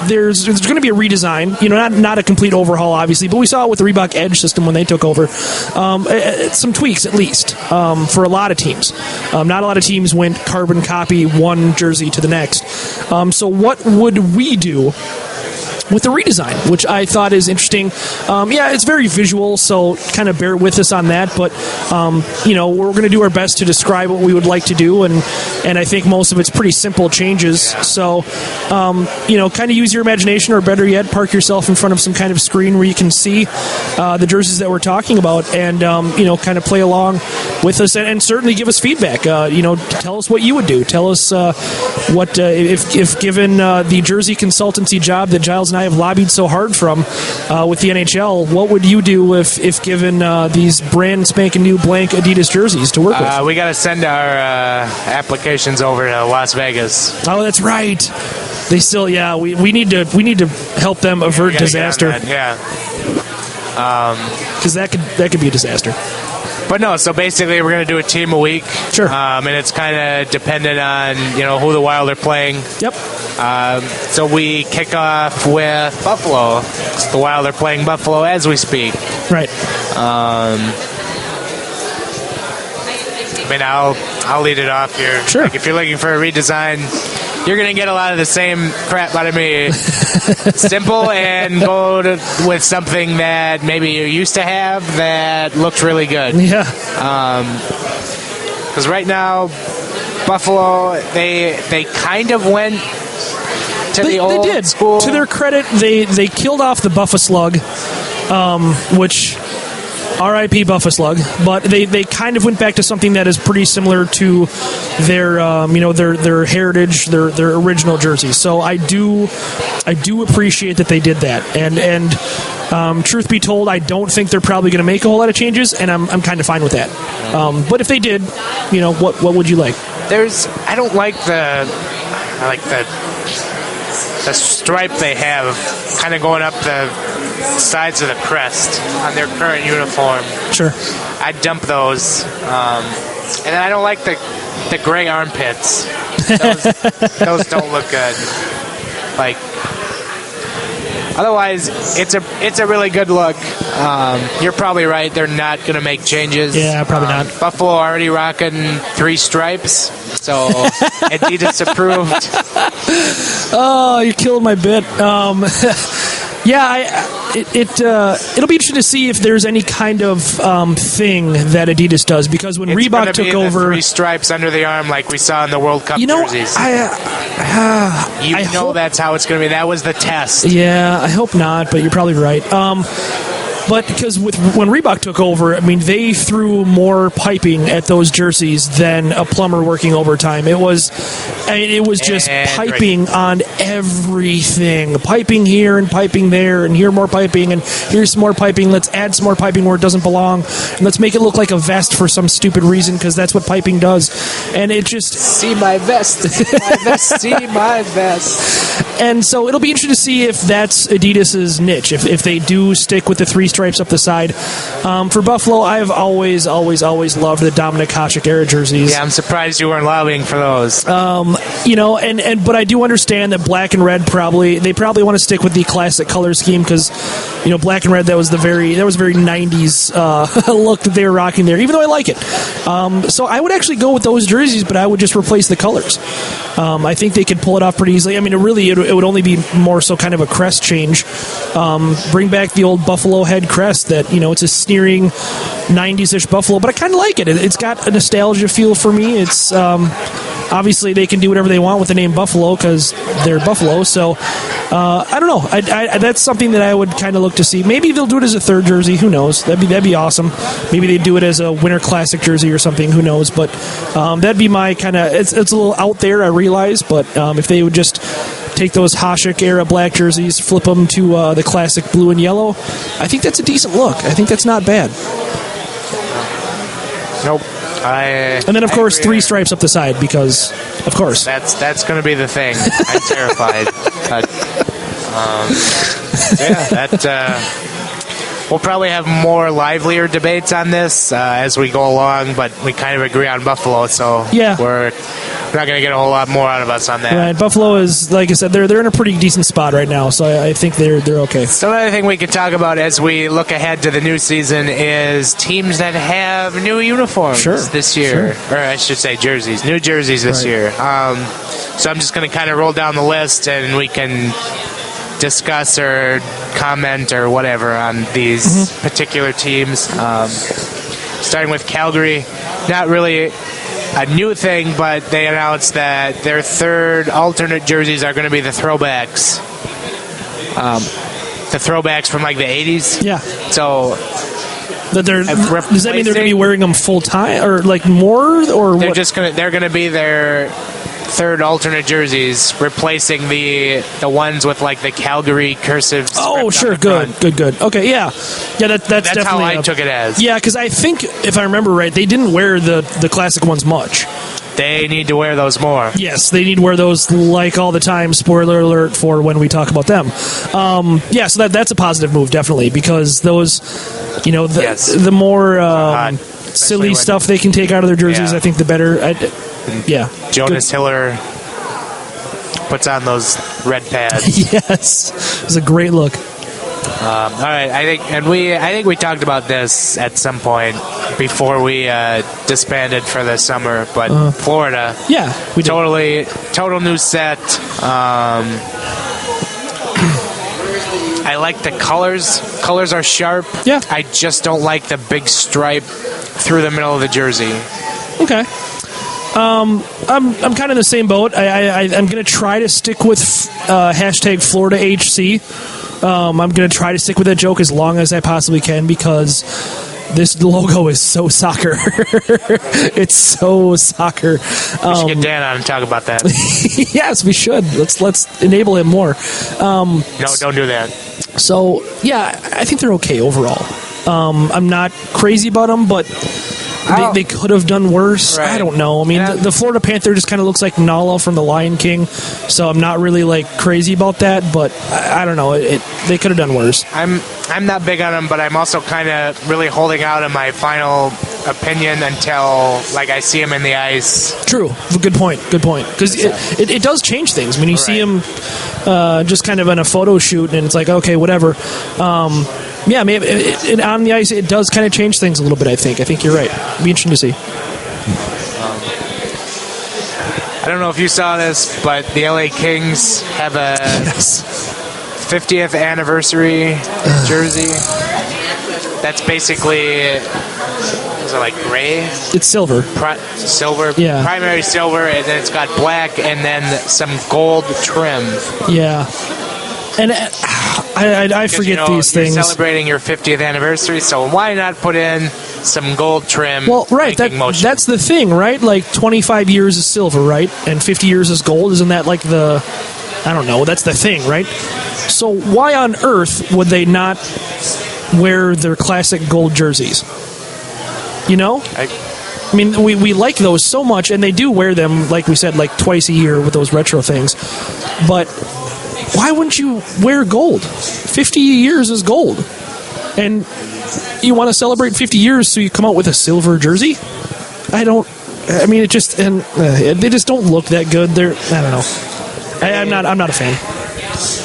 there's going to be a redesign, not a complete overhaul, obviously, but we saw it with the Reebok Edge system when they took over. Some tweaks, at least, for a lot of teams. Not a lot of teams went carbon copy one jersey to the next. So what would we do with the redesign, which I thought is interesting. It's very visual, so kind of bear with us on that, but we're going to do our best to describe what we would like to do, and I think most of it's pretty simple changes. So kind of use your imagination, or better yet, park yourself in front of some kind of screen where you can see the jerseys that we're talking about, and kind of play along with us, and certainly give us feedback. Tell us what you would do. Tell us what if given the jersey consultancy job that Giles and I have lobbied so hard from with the NHL, what would you do if given these brand spanking new blank Adidas jerseys to work with? We got to send our applications over to Las Vegas. Oh, that's right. They still, we need to help them avert disaster. Because that could be a disaster. But no, so basically we're going to do a team a week. Sure. And it's kind of dependent on, who the Wild are playing. Yep. So we kick off with Buffalo. The Wild are playing Buffalo as we speak. Right. I'll lead it off here. Sure. Like if you're looking for a redesign, you're going to get a lot of the same crap out of me. Simple, and go with something that maybe you used to have that looks really good. Yeah. Because right now, Buffalo, they kind of went to the old school. To their credit, they killed off the Buffa Slug, which... R.I.P. Buffa Slug, but they kind of went back to something that is pretty similar to their their heritage, their original jerseys. So I do appreciate that they did that, and truth be told, I don't think they're probably going to make a whole lot of changes, and I'm kind of fine with that. But if they did, what would you like? I don't like the stripe they have kind of going up the sides of the crest on their current uniform. Sure. I'd dump those. And I don't like the gray armpits. Those don't look good. Otherwise, it's a really good look. You're probably right. They're not going to make changes. Yeah, probably not. Buffalo already rocking 3 stripes, so Adidas approved. Oh, you're killing my bit. It'll be interesting to see if there's any kind of thing that Adidas does, because when Reebok took over, 3 stripes under the arm like we saw in the World Cup jerseys. I hope that's how it's going to be. That was the test. Yeah, I hope not, but you're probably right. But because when Reebok took over, I mean, they threw more piping at those jerseys than a plumber working overtime. It was just piping on everything. Piping here and piping there, and here more piping, and here's some more piping. Let's add some more piping where it doesn't belong, and let's make it look like a vest for some stupid reason, because that's what piping does. And it just... See my vest. See my vest. See my vest. And so it'll be interesting to see if that's Adidas's niche, if they do stick with the 3 stripes up the side. For Buffalo, I've always loved the Dominik Hasek era jerseys. Yeah, I'm surprised you weren't lobbying for those. But I do understand that black and red probably want to stick with the classic color scheme, because black and red, that was a very 90s look that they were rocking there, even though I like it. So I would actually go with those jerseys, but I would just replace the colors. I think they could pull it off pretty easily. I mean, it would only be more so kind of a crest change. Bring back the old Buffalo head crest that, it's a sneering 90s-ish Buffalo, but I kind of like it. It's got a nostalgia feel for me. It's obviously they can do whatever they want with the name Buffalo because they're Buffalo, so I don't know. That's something that I would kind of look to see. Maybe they'll do it as a third jersey. Who knows? That'd be awesome. Maybe they do it as a Winter Classic jersey or something. Who knows? But that'd be my kind of. It's a little out there, I realize. But if they would just take those Hasek era black jerseys, flip them to the classic blue and yellow, I think that's a decent look. I think that's not bad. Nope. And then, of course, 3 stripes up the side because, of course. That's going to be the thing. I'm terrified. But, we'll probably have more livelier debates on this as we go along, but we kind of agree on Buffalo, so we're not going to get a whole lot more out of us on that. Right, Buffalo is, like I said, they're in a pretty decent spot right now, so I think they're okay. So another thing we could talk about as we look ahead to the new season is teams that have new uniforms this year. Or I should say jerseys. New jerseys this year. So I'm just going to kind of roll down the list and we can discuss or comment or whatever on these particular teams. Starting with Calgary, not really a new thing, but they announced that their third alternate jerseys are going to be the throwbacks. The throwbacks from like the 80s. Yeah. So does that mean they're going to be wearing them full time or like more or they're what? They're going to be their third alternate jerseys, replacing the ones with like the Calgary cursive. Oh, sure, good. Okay, yeah. That's definitely how I took it as. Yeah, because I think if I remember right, they didn't wear the classic ones much. They need to wear those more. Yes, they need to wear those like all the time. Spoiler alert for when we talk about them. So that's a positive move, definitely, because those, the more silly stuff they can take out of their jerseys, I think the better. Jonas Hiller puts on those red pads. Yes, it was a great look. All right, I think we talked about this at some point before we disbanded for the summer. But Florida, we did. total new set. I like the colors. Colors are sharp. Yeah. I just don't like the big stripe through the middle of the jersey. Okay. I'm kind of in the same boat. I'm going to try to stick with hashtag Florida HC. I'm going to try to stick with that joke as long as I possibly can because this logo is so soccer. It's so soccer. We should get Dan on and talk about that. Yes, we should. Let's enable him more. No, don't do that. So, I think they're okay overall. I'm not crazy about them, but they could have done worse. Right. I don't know. I mean, the Florida Panther just kind of looks like Nala from The Lion King, so I'm not really like crazy about that. But I don't know. They could have done worse. I'm not big on them, but I'm also kind of really holding out on my final opinion until like I see him in the ice. True. Good point. Because it does change things when you see him just kind of on a photo shoot, and it's like okay, whatever. Maybe on the ice it does kind of change things a little bit. I think you're right. It'd be interesting to see. I don't know if you saw this, but the LA Kings have a 50th anniversary jersey. That's basically, is it like gray? It's silver. Silver. Yeah. Primary silver, and then it's got black and then some gold trim. Yeah. And I forget these things. You're celebrating your 50th anniversary, so why not put in some gold trim? Well, right. That's the thing, right? Like 25 years is silver, right? And 50 years is gold. Isn't that like I don't know. That's the thing, right? So why on earth would they not wear their classic gold jerseys? I mean, we like those so much, and they do wear them, like we said, like twice a year with those retro things. But why wouldn't you wear gold? 50 years is gold. And you want to celebrate 50 years, so you come out with a silver jersey? They just don't look that good. I don't know. I'm not a fan.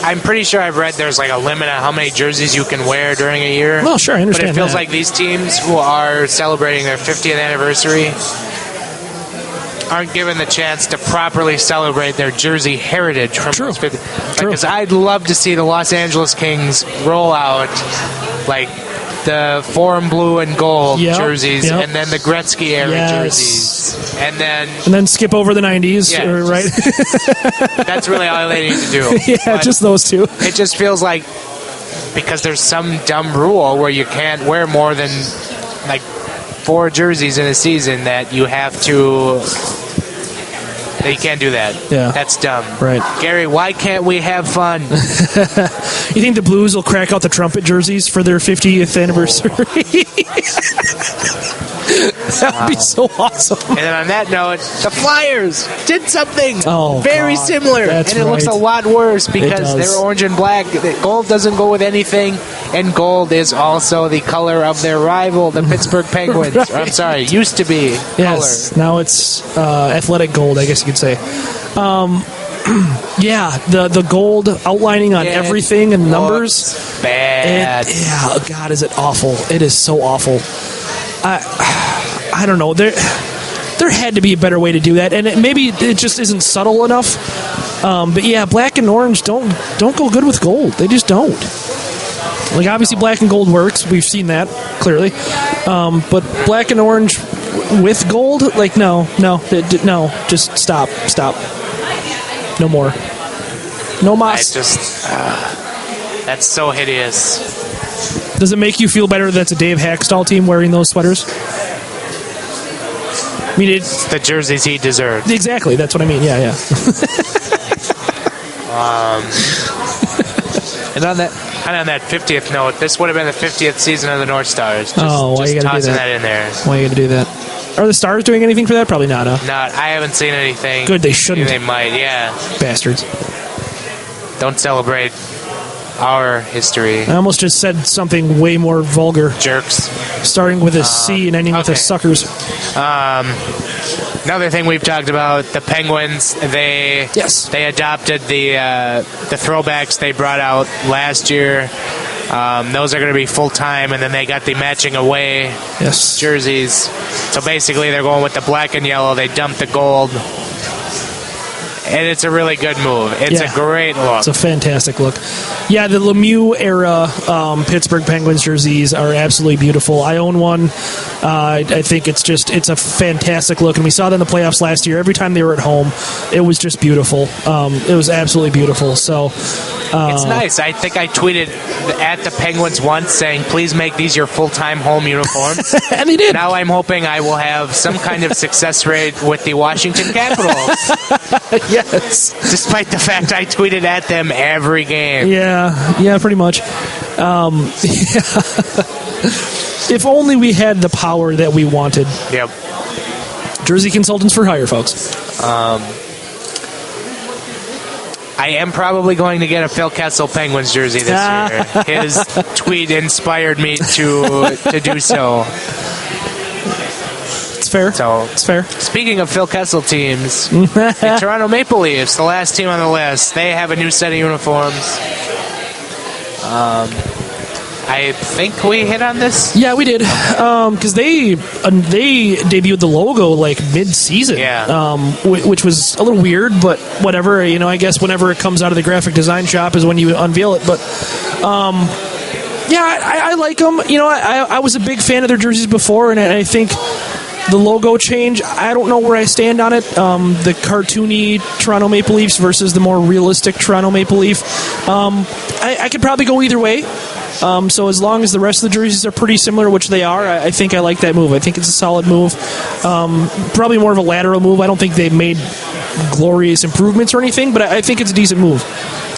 I'm pretty sure I've read there's like a limit on how many jerseys you can wear during a year. Well, sure, I understand. But it feels like these teams who are celebrating their 50th anniversary aren't given the chance to properly celebrate their jersey heritage from those 50. Because I'd love to see the Los Angeles Kings roll out like the Forum blue and gold jerseys, yep. and then the Gretzky era Yes. jerseys, and then skip over the 90s, Yeah, right? that's really all they need to do. Yeah, But just those two. it just feels like, because there's some dumb rule where you can't wear more than like 4 jerseys in a season, that you have to. That you can't do that. Yeah. That's dumb. Right. Gary, why can't we have fun? You think the Blues will crack out the trumpet jerseys for their 50th anniversary? That would be so awesome. And then on that note, the Flyers did something very God, similar. that's And it looks a right. lot worse because does. they're orange and black. Gold doesn't go with anything, and gold is also the color of their rival, the Pittsburgh Penguins. Right. Or, I'm sorry, used to be Yes, color. now it's athletic gold, I guess you could say. Yeah, the gold outlining on It everything and numbers. looks bad. Yeah, God, is it awful. It is so awful. I don't know. There had to be a better way to do that, and maybe it just isn't subtle enough. But yeah, black and orange don't go good with gold. They just don't. Like, obviously black and gold works. We've seen that clearly. But black and orange with gold, like, no, just stop. No more. No mas. That's so hideous. Does it make you feel better that it's a Dave Hackstall team wearing those sweaters? I mean, it's The jerseys he deserved. exactly. That's what I mean. Yeah. And on that 50th note, this would have been the 50th season of the North Stars. Just, Why you gotta do tossing that? in there. Why you got to do that? Are the Stars doing anything for that? Probably not, huh? I haven't seen anything. Good, they shouldn't. They might, yeah. Bastards. Don't celebrate our history. I almost just said something way more vulgar, Jerks. starting with a C and ending with a okay. suckers. Another thing we've talked about, the Penguins, they adopted the throwbacks they brought out last year. Those are going to be full-time, and then they got the matching away jerseys. So basically they're going with the black and yellow. They dumped the gold. And it's a really good move. It's a great look. It's a fantastic look. Yeah, the Lemieux era Pittsburgh Penguins jerseys are absolutely beautiful. I own one. I think it's a fantastic look, and we saw that in the playoffs last year. Every time they were at home, it was just beautiful. It was absolutely beautiful. So it's nice. I think I tweeted at the Penguins once saying, please make these your full-time home uniforms. And they did. Now I'm hoping I will have some kind of success rate with the Washington Capitals. Yes. Despite the fact I tweeted at them every game. Yeah, pretty much. If only we had the power that we wanted. Yep. Jersey Consultants for Hire, folks. I am probably going to get a Phil Kessel Penguins jersey this year. His tweet inspired me to do so. It's fair. So, it's fair. Speaking of Phil Kessel teams, the Toronto Maple Leafs, the last team on the list, they have a new set of uniforms. I think we hit on this. Yeah, we did. Because they debuted the logo like mid-season. Yeah. Which was a little weird, but whatever. I guess whenever it comes out of the graphic design shop is when you unveil it. But yeah, I like them. I was a big fan of their jerseys before, and I think the logo change, I don't know where I stand on it. The cartoony Toronto Maple Leafs versus the more realistic Toronto Maple Leaf. I could probably go either way. So as long as the rest of the jerseys are pretty similar, which they are, I think I like that move. I think it's a solid move. Probably more of a lateral move. I don't think they've made glorious improvements or anything, but I think it's a decent move,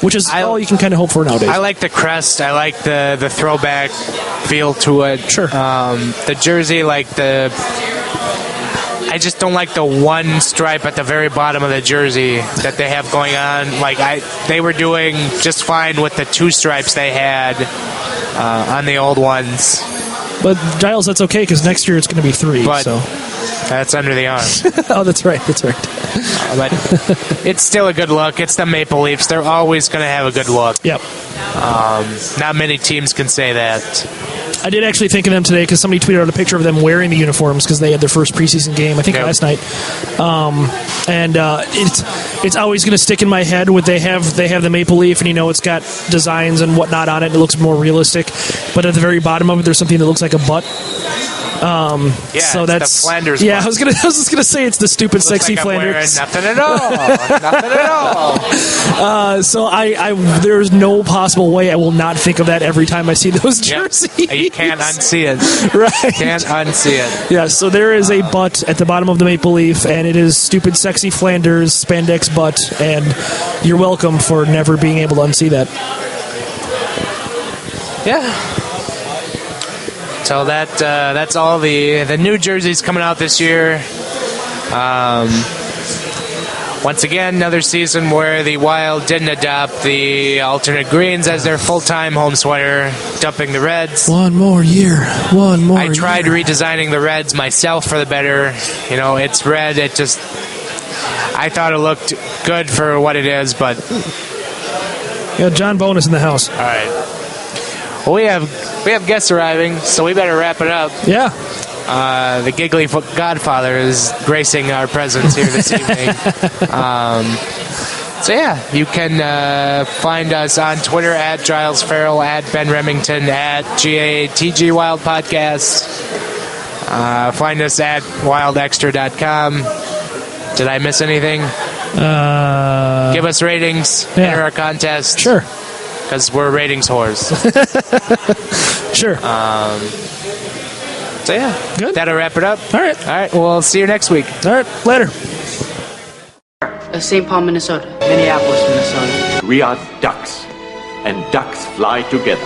which is all you can kind of hope for nowadays. I like the crest. I like the throwback feel to it. Sure. The jersey, I just don't like the one stripe at the very bottom of the jersey that they have going on. They were doing just fine with the 2 stripes they had on the old ones. But Giles, that's okay because next year it's going to be 3. But so that's under the arm. Oh, that's right. But it's still a good look. It's the Maple Leafs. They're always going to have a good look. Yep. Not many teams can say that. I did actually think of them today because somebody tweeted out a picture of them wearing the uniforms because they had their first preseason game, I think last night. And it's always going to stick in my head. With they have the maple leaf, and it's got designs and whatnot on it. It looks more realistic, but at the very bottom of it, there's something that looks like a butt. So that's the Flanders. Yeah, butt. I was just gonna say it's the stupid, sexy like Flanders. Nothing at all. Nothing at all. So I there's no possible way I will not think of that every time I see those jerseys. You can't unsee it. Right. Can't unsee it. Yeah. So there is a butt at the bottom of the maple leaf, and it is stupid, sexy Flanders spandex butt, and you're welcome for never being able to unsee that. Yeah. So that's all the new jerseys coming out this year. Once again, another season where the Wild didn't adopt the alternate greens as their full-time home sweater, dumping the reds. One more year. I tried redesigning the reds myself for the better. It's red. I thought it looked good for what it is, but... Yeah, John Bonus in the house. All right. Well, we have guests arriving, so we better wrap it up. Yeah. The Giggly Godfather is gracing our presence here this evening. So yeah, you can find us on Twitter at Giles Farrell, at Ben Remington, at GATG Wild Podcast. Find us at wildextra.com. Did I miss anything? Give us ratings. Yeah. Enter our contest. Sure. Because we're ratings whores. Sure. So yeah, good. That'll wrap it up. All right. We'll see you next week. All right. Later. St. Paul, Minnesota. Minneapolis, Minnesota. We are ducks, and ducks fly together.